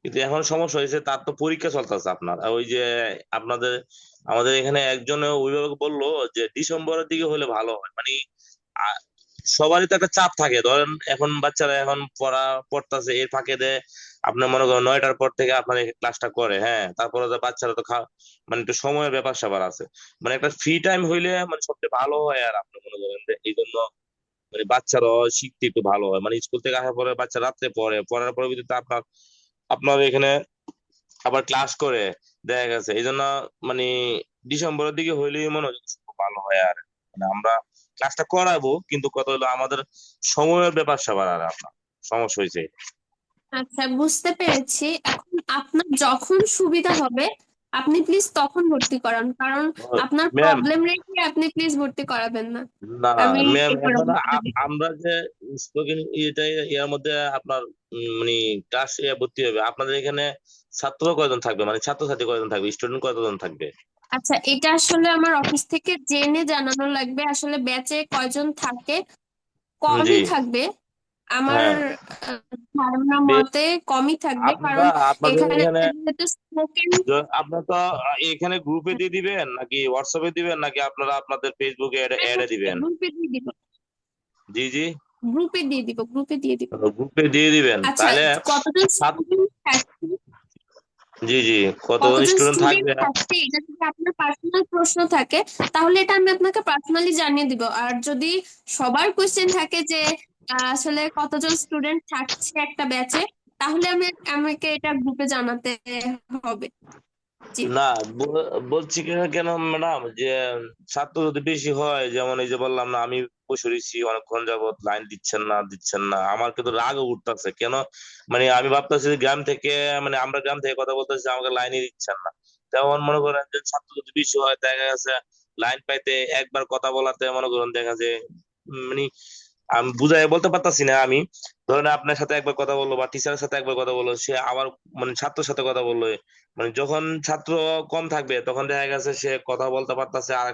কিন্তু এখন সমস্যা হয়েছে, তার তো পরীক্ষা চলতেছে আপনার। আর ওই যে আপনাদের আমাদের এখানে একজন অভিভাবক বললো যে ডিসেম্বরের দিকে হলে ভালো হয়। মানে আ- সবারই তো একটা চাপ থাকে, ধরেন এখন বাচ্চারা এখন পড়তাছে, এর ফাঁকে দেয় আপনার মনে করেন 9টার পর থেকে আপনার এই ক্লাসটা করে। হ্যাঁ, তারপরে তো বাচ্চারা তো মানে একটু সময়ের ব্যাপার স্যাপার আছে। মানে একটা ফ্রি টাইম হইলে মানে সবচেয়ে ভালো হয়। আর আপনি মনে করেন যে এই জন্য মানে বাচ্চারা শিখতে একটু ভালো হয়। মানে স্কুল থেকে আসার পরে বাচ্চা রাত্রে পড়ে, পড়ার পরে কিন্তু আপনার আপনার এখানে আবার ক্লাস করে, দেখা গেছে এই জন্য মানে ডিসেম্বরের দিকে হইলেই মনে হয় খুব ভালো হয়। আর মানে আমরা ক্লাসটা করাবো, কিন্তু কত হলো আমাদের সময়ের ব্যাপার স্যাপার আর আপনার সমস্যা হয়েছে। আচ্ছা, বুঝতে পেরেছি। এখন আপনার যখন সুবিধা হবে আপনি প্লিজ তখন ভর্তি করান, কারণ আপনার ম্যাম, প্রবলেম রেখে আপনি প্লিজ ভর্তি করাবেন না। না আমি ম্যাম, এবার এখন আমরা যে স্পোকেন এর মধ্যে আপনার মানে ক্লাস ভর্তি হবে, আপনাদের এখানে ছাত্র কয়জন থাকবে, মানে ছাত্রছাত্রী কয়জন থাকবে, স্টুডেন্ট কয়জন থাকবে? আচ্ছা, এটা আসলে আমার অফিস থেকে জেনে জানানো লাগবে, আসলে ব্যাচে কয়জন থাকে। জি, কমই থাকবে আমার হ্যাঁ। ধারণা মতে, কমই থাকবে, আপনারা কারণ আপনাদের এখানে এখানে যেহেতু স্পোকেন। আপনার তো এখানে গ্রুপে দিয়ে দিবেন নাকি হোয়াটসঅ্যাপে দিবেন, নাকি আপনারা আপনাদের ফেসবুকে অ্যাডে দিবেন? গ্রুপে দিয়ে দিব, জি জি, গ্রুপে দিয়ে দিব, গ্রুপে দিয়ে দিব। গ্রুপে দিয়ে দিবেন আচ্ছা, তাহলে। কতজন ছাত্র- স্টুডেন্ট থাকছে, জি জি, কতজন কতজন স্টুডেন্ট স্টুডেন্ট থাকবে? থাকছে, এটা যদি আপনার পার্সোনাল প্রশ্ন থাকে তাহলে এটা আমি আপনাকে পার্সোনালি জানিয়ে দিব। আর যদি সবার কোশ্চেন থাকে যে আসলে কতজন স্টুডেন্ট থাকছে একটা ব্যাচে, তাহলে আমাকে এটা গ্রুপে জানাতে হবে। জি। না, বলছি কেন ম্যাডাম, যে ছাত্র যদি বেশি হয়, যেমন এই যে বললাম না, আমি বসে রয়েছি অনেকক্ষণ যাবত, লাইন দিচ্ছেন না, আমার কিন্তু রাগও উঠতেছে কেন। মানে আমি ভাবতেছি যে গ্রাম থেকে, মানে আমরা গ্রাম থেকে কথা বলতেছি, আমাকে লাইনে দিচ্ছেন না। তেমন মনে করেন যে ছাত্র যদি বেশি হয়, দেখা গেছে লাইন পাইতে একবার কথা বলাতে মনে করেন দেখা যায় মানে আমি বুঝাই বলতে পারতাছি না আমি। ধরেন আপনার সাথে একবার কথা বললো বা টিচারের সাথে একবার কথা বললো, সে আবার মানে ছাত্রের সাথে কথা বললো। মানে যখন ছাত্র কম থাকবে তখন দেখা গেছে সে কথা বলতে পারতেছে, আর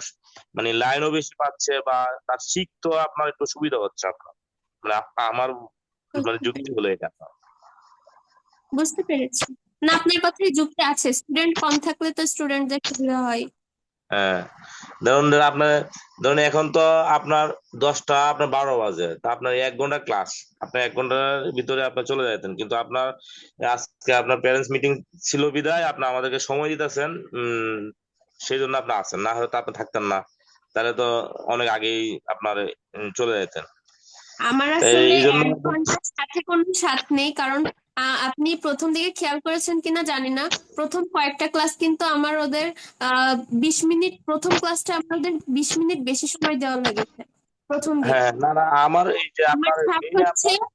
মানে লাইনও বেশি পাচ্ছে, বা তার শিখতো আপনার একটু সুবিধা হচ্ছে আপনার। মানে আমার মানে বুঝতে যুক্তি হলো এটা। বুঝতে পেরেছি। না, আপনার কথাই যুক্তি আছে, স্টুডেন্ট কম থাকলে তো স্টুডেন্টদের সুবিধা হয়। হ্যাঁ, আপনার ধরুন এখন তো আপনার 10টা আপনার 12 বাজে, তা আপনার 1 ঘন্টা ক্লাস, আপনার 1 ঘন্টার ভিতরে আপনার চলে যেতেন, কিন্তু আপনার আজকে আপনার প্যারেন্টস মিটিং ছিল বিধায় আপনি আমাদেরকে সময় দিতেছেন, সেই জন্য আপনি আছেন, না হয়তো আপনি থাকতেন না। তাহলে তো অনেক আগেই আপনার চলে যেতেন। আমার তো আসলে এই জন্য 1 ঘন্টার সাথে কোনো সাথ নেই, কারণ আপনি প্রথম দিকে খেয়াল করেছেন কিনা জানি না, প্রথম কয়েকটা ক্লাস কিন্তু আমার ওদের 20 মিনিট, প্রথম ক্লাসটা আমাদের 20 মিনিট বেশি সময় দেওয়া লেগেছে প্রথম দিকে। হ্যাঁ, না না, আমার এই যে আমার আপনার সাথ মেয়ে হচ্ছে আপনার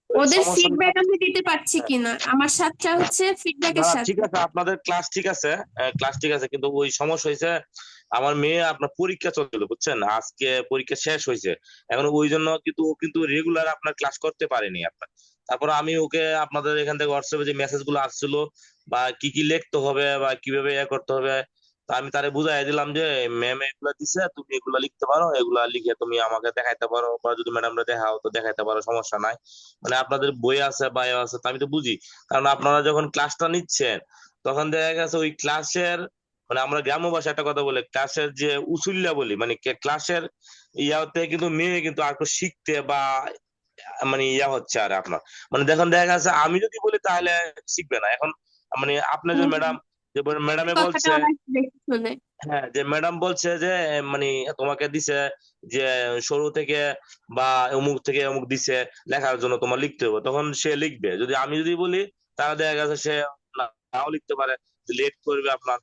ওই ওদের সমস্যাটা ফিডব্যাক আমি দিতে পারছি কিনা, আমার সাথটা হচ্ছে না ফিডব্যাকের না, ঠিক সাথে। আছে, আপনাদের ক্লাস ঠিক আছে, ক্লাস ঠিক আছে, কিন্তু ওই সমস্যা হয়েছে আমার মেয়ে আপনার পরীক্ষা চলছিল, বুঝছেন, আজকে পরীক্ষা শেষ হয়েছে, এখন ওই জন্য কিন্তু ও কিন্তু রেগুলার আপনার ক্লাস করতে পারেনি আপনার। তারপর আমি ওকে আপনাদের এখান থেকে হোয়াটসঅ্যাপে যে মেসেজ গুলো আসছিল বা কি কি লিখতে হবে বা কিভাবে করতে হবে, তা আমি তারে বুঝাই দিলাম যে ম্যাম এগুলা দিছে, তুমি এগুলা লিখতে পারো, এগুলা লিখে তুমি আমাকে দেখাইতে পারো, বা যদি ম্যাডামরা দেখাও তো দেখাইতে পারো, সমস্যা নাই। মানে আপনাদের বই আছে বা এ আছে, তো আমি তো বুঝি, কারণ আপনারা যখন ক্লাসটা নিচ্ছেন তখন দেখা গেছে ওই ক্লাসের, মানে আমরা গ্রাম্য ভাষায় একটা কথা বলে, ক্লাসের যে উসুল্লা বলি, মানে ক্লাসের ইয়াতে কিন্তু মেয়ে কিন্তু আর একটু শিখতে বা মানে ইয়া হচ্ছে আর আপনার, মানে দেখুন দেখা গেছে আমি যদি বলি তাহলে শিখবে না। এখন মানে আপনার যে হুম, ম্যাডাম, যে এই ম্যাডামে কথাটা বলছে, ওরা একটু বেশি শুনে। হ্যাঁ, যে ম্যাডাম বলছে যে মানে তোমাকে দিছে যে শুরু থেকে বা অমুক থেকে অমুক দিছে লেখার জন্য, তোমার লিখতে হবে, তখন সে লিখবে। যদি আমি যদি বলি তাহলে দেখা গেছে সে নাও লিখতে পারে, লেট করবে আপনার।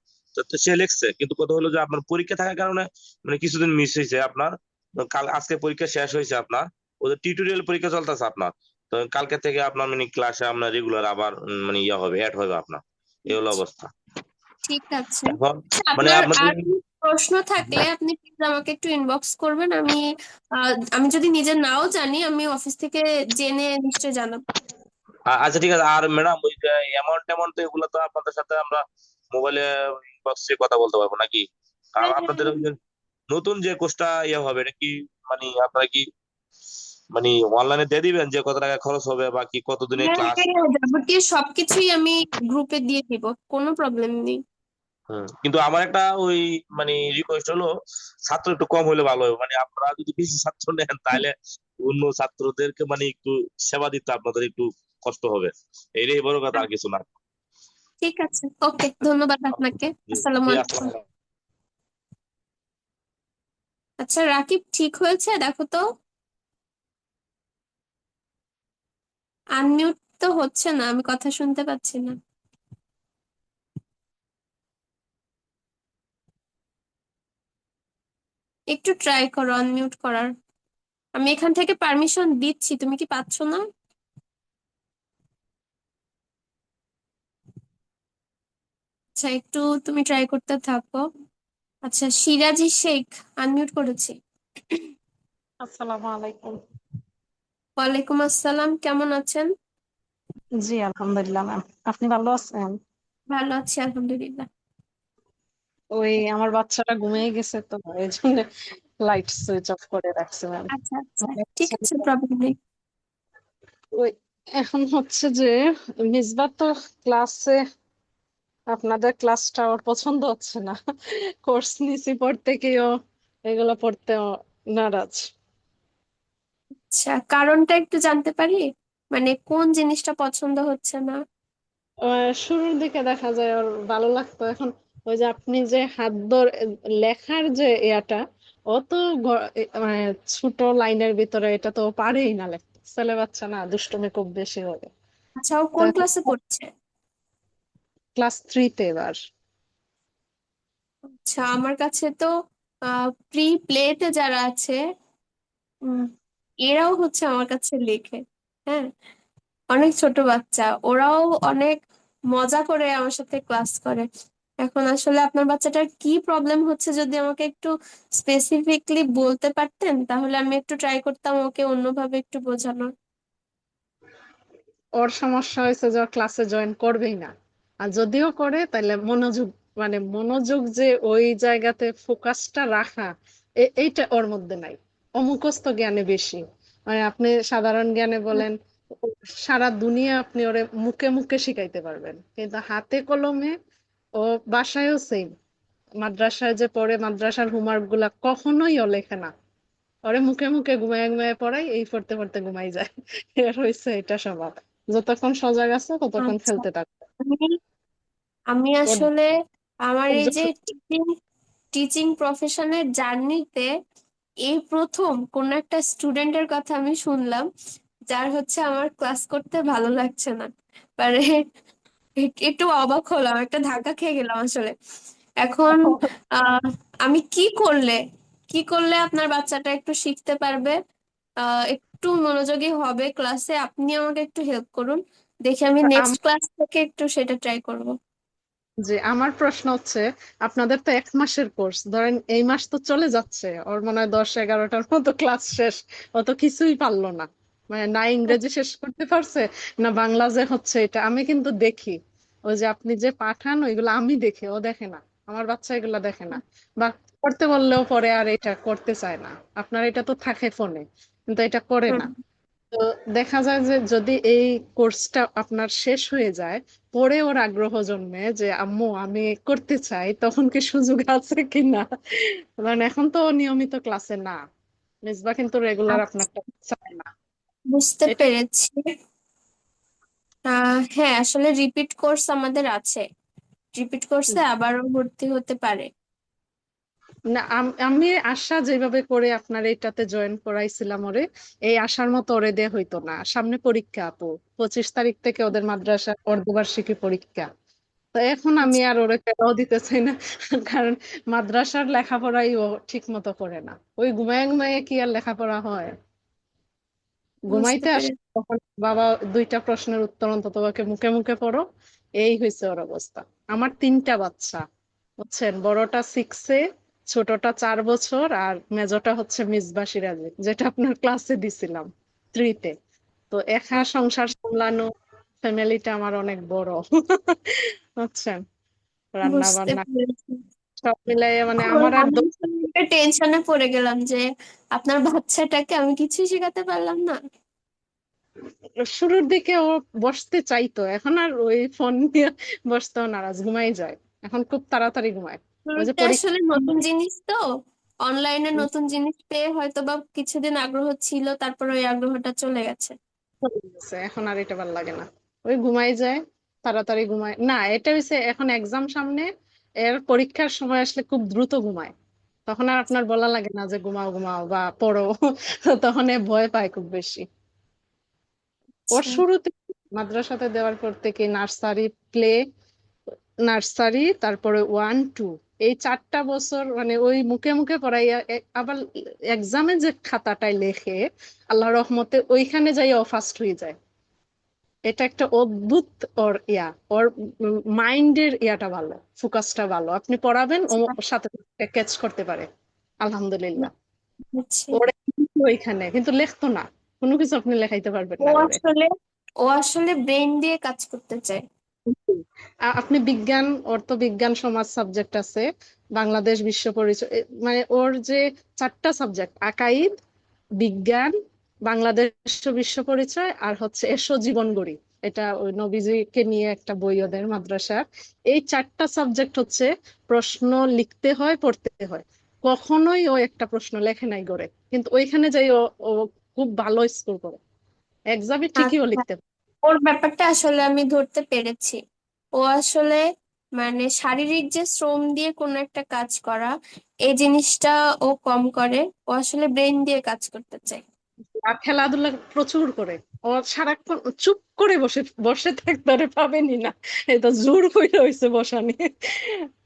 তো সে লিখছে, কিন্তু কথা হলো যে আপনার পরীক্ষা থাকার কারণে মানে কিছুদিন মিস হয়েছে আপনার। কাল আজকে পরীক্ষা শেষ হয়েছে আপনার, ওদের টিউটোরিয়াল পরীক্ষা চলতেছে আপনার। তো কালকে থেকে আপনার মানে ক্লাসে আপনার রেগুলার আবার মানে ইয়া হবে, অ্যাড হবে আপনার। এই হলো অবস্থা ঠিক আছে। এখন। আচ্ছা, মানে আপনার আপনাদের আর কোনো প্রশ্ন থাকলে আপনি প্লিজ আমাকে একটু ইনবক্স করবেন, আমি যদি নিজে নাও জানি আমি অফিস থেকে জেনে নিশ্চয়ই জানাবো। আচ্ছা ঠিক আছে। আর ম্যাডাম ওই যে অ্যামাউন্ট ট্যামাউন্ট এগুলো তো আপনাদের সাথে আমরা মোবাইলে ইনবক্সে কথা বলতে পারবো নাকি? আর হ্যাঁ, আপনাদের ওই যে নতুন যে কোর্সটা ইয়ে হবে, এটা কি মানে আপনারা কি মানে অনলাইনে দিয়ে দিবেন যে কত টাকা খরচ হবে বা কি কতদিনের হ্যাঁ, ক্লাস? হ্যাঁ, যাবতীয় সবকিছুই আমি গ্রুপে দিয়ে দিব, কোনো প্রবলেম নেই। কিন্তু আমার একটা ওই মানে রিকোয়েস্ট হলো, ছাত্র একটু কম হলে ভালো হবে, মানে আপনারা যদি বেশি ছাত্র নেন তাহলে অন্য ছাত্রদেরকে মানে একটু সেবা দিতে আপনাদের একটু কষ্ট হবে, এটাই বড় কথা, আর কিছু না। ঠিক আছে, ওকে, ধন্যবাদ আপনাকে। জি আসসালামু জি, আলাইকুম। আসসালাম। আচ্ছা রাকিব, ঠিক হয়েছে দেখো তো, আনমিউট তো হচ্ছে না, আমি কথা শুনতে পাচ্ছি না। একটু ট্রাই করো আনমিউট করার, আমি এখান থেকে পারমিশন দিচ্ছি, তুমি কি পাচ্ছ না? আচ্ছা, একটু তুমি ট্রাই করতে থাকো। আচ্ছা, সিরাজি শেখ, আনমিউট করেছি। আসসালামু আলাইকুম। ওয়ালাইকুম আসসালাম, কেমন আছেন? জি আলহামদুলিল্লাহ ম্যাম, আপনি ভালো আছেন? ভালো আছি আলহামদুলিল্লাহ। ওই আমার বাচ্চাটা ঘুমিয়ে গেছে তো এই জন্য লাইট সুইচ অফ করে রাখছি ম্যাম। আচ্ছা আচ্ছা, ঠিক আছে, প্রবলেম নেই। ওই এখন হচ্ছে যে মিসবাহ তো ক্লাসে, আপনাদের ক্লাসটা ওর পছন্দ হচ্ছে না, কোর্স নিছি পড়তে গিয়েও এগুলো পড়তেও নারাজ। আচ্ছা, কারণটা একটু জানতে পারি, মানে কোন জিনিসটা পছন্দ হচ্ছে না? শুরুর দিকে দেখা যায় ওর ভালো লাগতো, এখন ওই যে আপনি যে হাত ধরে লেখার যে ইয়াটা, ও তো মানে ছোট লাইনের ভিতরে এটা তো ও পারেই না লিখতে, ছেলে বাচ্চা না, দুষ্টুমি খুব বেশি হবে। আচ্ছা, ও তো কোন এখন ক্লাসে পড়ছে? ক্লাস 3-তে এবার। আচ্ছা, আমার কাছে তো প্রি প্লেতে যারা আছে, উম, এরাও হচ্ছে আমার কাছে লেখে। হ্যাঁ, অনেক ছোট বাচ্চা, ওরাও অনেক মজা করে আমার সাথে ক্লাস করে। এখন আসলে আপনার বাচ্চাটার কি প্রবলেম হচ্ছে যদি আমাকে একটু স্পেসিফিকলি বলতে পারতেন, তাহলে আমি একটু ট্রাই করতাম ওকে অন্যভাবে একটু বোঝানোর। ওর সমস্যা হয়েছে যে ক্লাসে জয়েন করবেই না, আর যদিও করে তাহলে মনোযোগ, মানে মনোযোগ যে ওই জায়গাতে ফোকাসটা রাখা, এইটা ওর মধ্যে নাই। অমুখস্থ জ্ঞানে বেশি, মানে আপনি সাধারণ জ্ঞানে বলেন, সারা দুনিয়া আপনি ওরে মুখে মুখে শিখাইতে পারবেন, কিন্তু হাতে কলমে ও বাসায়ও সেম, মাদ্রাসায় যে পড়ে মাদ্রাসার হোমওয়ার্ক গুলা কখনোই ও লেখে না, ওরে মুখে মুখে ঘুমায় ঘুমায় পড়াই, এই পড়তে পড়তে ঘুমাই যায়। এর হয়েছে এটা স্বভাব, যতক্ষণ সজাগ আছে ততক্ষণ আচ্ছা, খেলতে থাকবে। আমি আমি ওর আসলে আমার ওর এই যে যখন টিচিং টিচিং প্রফেশনের জার্নিতে এই প্রথম কোন একটা স্টুডেন্টের কথা আমি শুনলাম যার হচ্ছে আমার ক্লাস করতে ভালো লাগছে না। মানে একটু অবাক হলাম, একটা ধাক্কা খেয়ে গেলাম আসলে। এখন আহ আমি কি করলে আপনার বাচ্চাটা একটু শিখতে পারবে, একটু মনোযোগী হবে ক্লাসে, আপনি আমাকে একটু হেল্প করুন, দেখি আমি নেক্সট ক্লাস থেকে একটু সেটা ট্রাই করব। যে আমার প্রশ্ন হচ্ছে, আপনাদের তো 1 মাসের কোর্স, ধরেন এই মাস তো চলে যাচ্ছে, ওর মনে হয় 10-11টার মতো ক্লাস শেষ, ও তো কিছুই পারলো না, মানে না ইংরেজি শেষ করতে পারছে না বাংলা যে হচ্ছে। এটা আমি কিন্তু দেখি, ওই যে আপনি যে পাঠান ওইগুলো আমি দেখি, ও দেখে না, আমার বাচ্চা এগুলো দেখে না, বা করতে বললেও পরে আর এটা করতে চায় না। আপনার এটা তো থাকে ফোনে, কিন্তু এটা করে হুম। না। তো দেখা যায় যে যদি এই কোর্সটা আপনার শেষ হয়ে যায়, পরে ওর আগ্রহ জন্মে যে আম্মু আমি করতে চাই, তখন কি সুযোগ আছে কিনা? কারণ এখন তো ও নিয়মিত ক্লাসে না, মিসবা কিন্তু রেগুলার আচ্ছা, আপনারটা চায় না। বুঝতে এটা পেরেছি। হ্যাঁ, আসলে রিপিট কোর্স আমাদের আছে, রিপিট কোর্সে আবারও ভর্তি হতে পারে। না, আমি আশা যেভাবে করে আপনার এটাতে জয়েন করাইছিলাম ওরে, এই আশার মতো ওরে দিয়ে হইতো না। সামনে পরীক্ষা আপু, 25 তারিখ থেকে ওদের মাদ্রাসা অর্ধবার্ষিকী পরীক্ষা। তো এখন আমি আচ্ছা, আর ওরে পেরাও দিতে চাই না, কারণ মাদ্রাসার লেখাপড়াই ও ঠিক মতো করে না। ওই ঘুমায় ঘুমায় কি আর লেখাপড়া হয়? বুঝতে ঘুমাইতে আসে পেরেছি। তখন বাবা 2টা প্রশ্নের উত্তর অন্তত ওকে মুখে মুখে পড়ো, এই হয়েছে ওর অবস্থা। আমার 3টা বাচ্চা, বুঝছেন, বড়টা 6-এ, ছোটটা 4 বছর, আর মেজোটা হচ্ছে মিসবা সিরাজি, যেটা আপনার ক্লাসে দিছিলাম 3-তে। তো একা সংসার সামলানো, ফ্যামিলিটা আমার অনেক বড়। বুঝছেন, রান্না বুঝতে বান্না পেরেছি। সব মিলাইয়ে মানে এখন আমার আর আমি আসলে একটা টেনশনে পড়ে গেলাম যে আপনার বাচ্চাটাকে আমি কিছুই শেখাতে পারলাম না। শুরুর দিকে ও বসতে চাইতো, এখন আর ওই ফোন নিয়ে বসতেও নারাজ, ঘুমাই যায় এখন, খুব তাড়াতাড়ি ঘুমায়। ওই যে শুরুতে পরীক্ষা আসলে নতুন জিনিস তো, অনলাইনে নতুন জিনিস পেয়ে হয়তো বা কিছুদিন আগ্রহ ছিল, তারপর ওই আগ্রহটা চলে গেছে। চলে গেছে, এখন আর এটা ভালো লাগে না। ওই ঘুমাই যায়, তাড়াতাড়ি ঘুমায় না। এটা হচ্ছে এখন এক্সাম সামনে, এর পরীক্ষার সময় আসলে খুব দ্রুত ঘুমায়, তখন আর আপনার বলা লাগে না যে ঘুমাও ঘুমাও বা পড়ো। তখন এ ভয় পায় খুব বেশি। ওর আচ্ছা, শুরুতে মাদ্রাসাতে দেওয়ার পর থেকে নার্সারি, প্লে, নার্সারি, তারপরে 1-2, এই 4টা বছর মানে ওই মুখে মুখে পড়াইয়া আবার এক্সামে যে খাতাটায় লেখে, আল্লাহ রহমতে ওইখানে যাই ও ফার্স্ট হয়ে যায়। এটা একটা অদ্ভুত ওর ওর মাইন্ডের ভালো, ফোকাসটা ভালো, আপনি পড়াবেন ও আচ্ছা, ওর সাথে ক্যাচ করতে পারে, আলহামদুলিল্লাহ। বুঝছি। ওরে ওইখানে কিন্তু লিখতো না, কোনো কিছু আপনি লেখাইতে পারবেন ও না ওরে। আসলে ও আসলে ব্রেন দিয়ে কাজ করতে চায়। আপনি বিজ্ঞান, ওর তো বিজ্ঞান সমাজ সাবজেক্ট আছে, বাংলাদেশ বিশ্ব পরিচয়, মানে ওর যে 4টা সাবজেক্ট, আকাইদ, বিজ্ঞান, বাংলাদেশ বিশ্ব পরিচয়, আর হচ্ছে এসো জীবন গড়ি, এটা ওই নবীজিকে নিয়ে একটা বই ওদের মাদ্রাসার। এই 4টা সাবজেক্ট হচ্ছে প্রশ্ন লিখতে হয়, পড়তে হয়। কখনোই ও একটা প্রশ্ন লেখে নাই করে, কিন্তু ওইখানে যাই ও ও খুব ভালো স্কোর করে, এক্সামে ঠিকই ও আচ্ছা, লিখতে পারে। ওর ব্যাপারটা আসলে আমি ধরতে পেরেছি। ও আসলে মানে শারীরিক যে শ্রম দিয়ে কোনো একটা কাজ করা, এই জিনিসটা ও কম করে, ও আসলে ব্রেন দিয়ে কাজ করতে চায়। আর খেলাধুলা প্রচুর করে। ও সারাক্ষণ চুপ করে বসে বসে থাকতে ওরে পাবেনই না, এটা জোর করে হয়েছে বসা নিয়ে।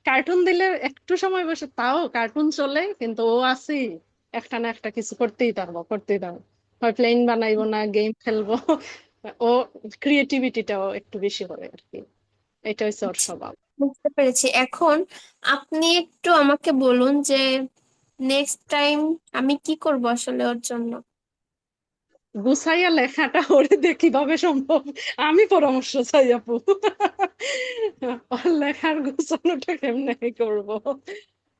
কার্টুন দিলে একটু সময় বসে, তাও কার্টুন চলে, কিন্তু ও আছি একটা না একটা কিছু করতেই থাকবো, করতেই থাকবো, হয় প্লেন বানাইবো না গেম খেলবো। ও ক্রিয়েটিভিটিটাও একটু বেশি করে আর কি, এটা হচ্ছে ওর স্বভাব। বুঝতে পেরেছি। এখন আপনি একটু আমাকে বলুন যে নেক্সট টাইম আমি কি করব আসলে ওর জন্য। গুছাইয়া লেখাটা ওরে দিয়ে কিভাবে সম্ভব, আমি পরামর্শ চাই আপু। ওর লেখার গুছানোটা কেমনে করব?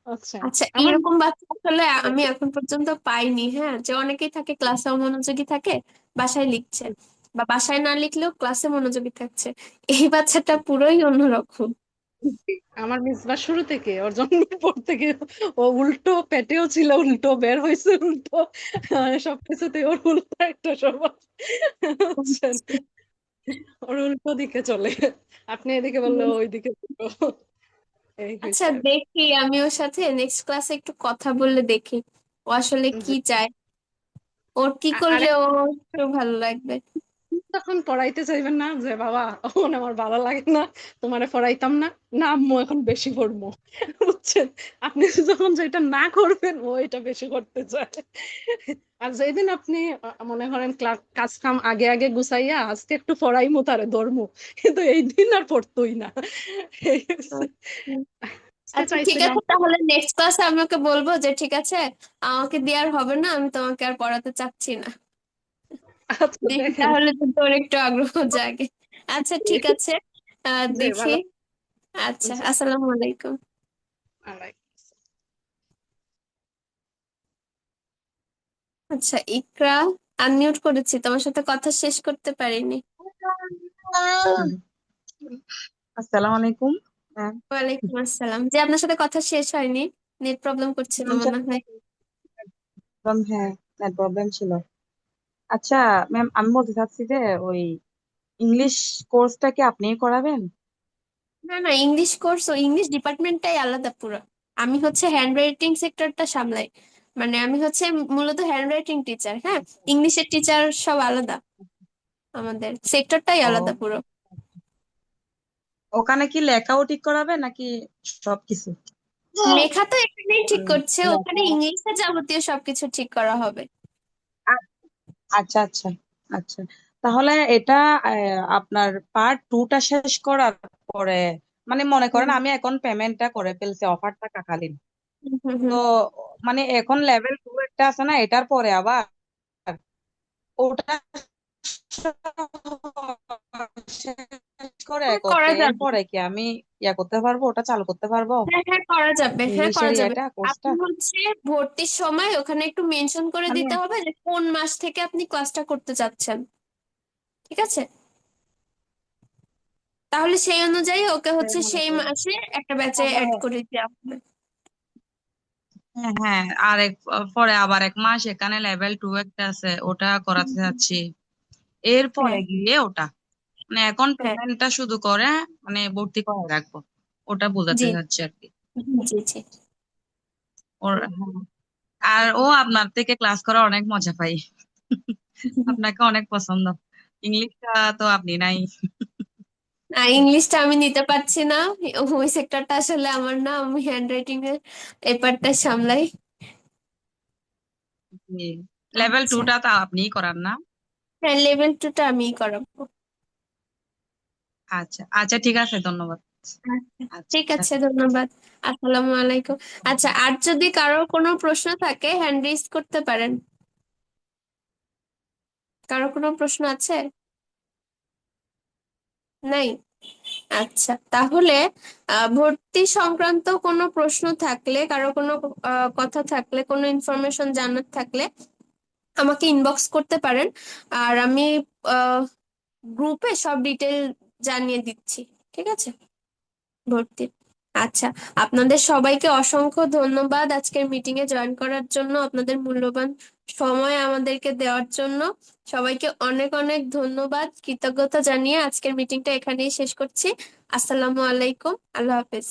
আচ্ছা, আচ্ছা, আমার এরকম বাচ্চা আসলে আমি এখন পর্যন্ত পাইনি। হ্যাঁ, যে অনেকেই থাকে ক্লাসে মনোযোগী থাকে, বাসায় লিখছে, বা বাসায় না লিখলেও ক্লাসে মনোযোগী থাকছে, এই বাচ্চাটা পুরোই অন্যরকম। আমার মিসবা শুরু থেকে, ওর জন্মের পর থেকে ও উল্টো, পেটেও ছিল উল্টো, বের হয়েছে উল্টো, সবকিছুতে ওর উল্টো একটা স্বভাব। বুঝছেন, ওর উল্টো দিকে চলে, আপনি এদিকে বললে ও ওইদিকে চলবে। এই আচ্ছা হয়েছে আর কি। দেখি, আমি ওর সাথে নেক্সট ক্লাসে একটু কথা বললে দেখি ও আসলে কি জি। চায়, ওর কি করলে আরেক ও একটু ভালো লাগবে। তখন পড়াইতে চাইবেন না যে বাবা এখন আমার ভালো লাগে না, তোমারে পড়াইতাম না, না আম্মু এখন বেশি পড়বো, বুঝছেন? আপনি যখন যেটা না করবেন ও এটা বেশি করতে চায়। আর যেদিন আপনি মনে করেন কাজ কাম আগে আগে গুছাইয়া আজকে একটু পড়াইমু তারে ধর্মু, কিন্তু এই দিন আর পড়তোই না। এই হচ্ছে। হুম। আজকে আচ্ছা ঠিক চাইছিলাম। আছে, তাহলে নেক্সট ক্লাসে আমি ওকে বলবো যে ঠিক আছে, আমাকে দিয়ে আর হবে না, আমি তোমাকে আর পড়াতে চাচ্ছি না। আচ্ছা দেখি দেখেন। তাহলে তো তোর একটু আগ্রহ জাগে। আচ্ছা ঠিক আছে, জি দেখি। ভালো। আচ্ছা, জি। আসসালামু আলাইকুম। আল্লাহ। আচ্ছা ইকরা, আনমিউট করেছি, তোমার সাথে কথা শেষ করতে পারিনি। আসসালামু আলাইকুম ম্যাম। ওয়ালাইকুম আসসালাম, যে আপনার সাথে কথা শেষ হয়নি, নেট প্রবলেম করছিল মনে হয়। হ্যাঁ, নেট প্রবলেম ছিল। আচ্ছা ম্যাম, আমি বলতে চাচ্ছি যে ওই ইংলিশ কোর্সটা কি আপনিই করাবেন? না না, ইংলিশ কোর্স ও ইংলিশ ডিপার্টমেন্টটাই আলাদা পুরো। আমি হচ্ছে হ্যান্ড রাইটিং সেক্টরটা সামলাই, মানে আমি হচ্ছে মূলত হ্যান্ড রাইটিং টিচার, হ্যাঁ। ইংলিশের টিচার সব আলাদা, আমাদের সেক্টরটাই আলাদা ও, পুরো। ওখানে কি লেখাও ঠিক করাবে নাকি সবকিছু? লেখা তো এখানেই ঠিক করছে, ওখানে লেখা। ইংলিশে যাবতীয় সবকিছু ঠিক করা হবে। আচ্ছা আচ্ছা আচ্ছা, তাহলে এটা আপনার পার্ট 2টা শেষ করার পরে, মানে মনে করেন হুম আমি এখন পেমেন্টটা করে ফেলছি অফার থাকাকালীন, হুম হুম তো হুম। মানে এখন লেভেল 2 একটা আছে না, এটার পরে আবার ওটা শেষ করে হ্যাঁ করতে করা যাবে, এরপরে কি আমি করতে পারবো, ওটা চালু করতে পারবো, হ্যাঁ হ্যাঁ করা যাবে, হ্যাঁ ইংলিশের করা যাবে। কোর্সটা? আপনি হচ্ছে ভর্তির সময় ওখানে একটু মেনশন করে মানে দিতে হবে যে কোন মাস থেকে আপনি ক্লাসটা করতে চাচ্ছেন, ঠিক আছে? তাহলে সেই অনুযায়ী ওকে হচ্ছে মনে সেই করেন মাসে একটা ব্যাচে তাহলে অ্যাড করে দেওয়া হবে। হ্যাঁ হ্যাঁ, পরে আবার 1 মাস এখানে লেভেল 2 একটা আছে, ওটা করাতে যাচ্ছি, এরপরে হ্যাঁ গিয়ে ওটা, মানে এখন হ্যাঁ, পেমেন্টটা শুধু করে মানে ভর্তি করে রাখবো, ওটা বোঝাতে জি যাচ্ছি আর কি। জি জি। হ্যাঁ। আর ও আপনার থেকে ক্লাস করা অনেক মজা পাই। আপনাকে অনেক পছন্দ, ইংলিশটা তো আপনি নাই। আর ইংলিশটা আমি নিতে পারছি না, ওই সেক্টরটা আসলে আমার না, আমি হ্যান্ড রাইটিং এর এই পার্টটা সামলাই। লেভেল 2 আচ্ছা, টা তো আপনিই করান না? হ্যাঁ লেভেল 2টা আমিই করাবো। আচ্ছা আচ্ছা, ঠিক আছে, ধন্যবাদ। আচ্ছা আচ্ছা ঠিক আচ্ছা। আছে, ধন্যবাদ। আসসালামু আলাইকুম। আচ্ছা, আর যদি কারোর কোনো প্রশ্ন থাকে হ্যান্ড রেজ করতে পারেন। কারো কোনো প্রশ্ন আছে? নাই? আচ্ছা তাহলে ভর্তি সংক্রান্ত কোনো প্রশ্ন থাকলে, কারো কোনো কথা থাকলে, কোনো ইনফরমেশন জানার থাকলে আমাকে ইনবক্স করতে পারেন, আর আমি গ্রুপে সব ডিটেল জানিয়ে দিচ্ছি, ঠিক আছে, ভর্তির। আচ্ছা, আপনাদের সবাইকে অসংখ্য ধন্যবাদ আজকের মিটিং এ জয়েন করার জন্য, আপনাদের মূল্যবান সময় আমাদেরকে দেওয়ার জন্য। সবাইকে অনেক অনেক ধন্যবাদ, কৃতজ্ঞতা জানিয়ে আজকের মিটিংটা এখানেই শেষ করছি। আসসালামু আলাইকুম, আল্লাহ হাফেজ।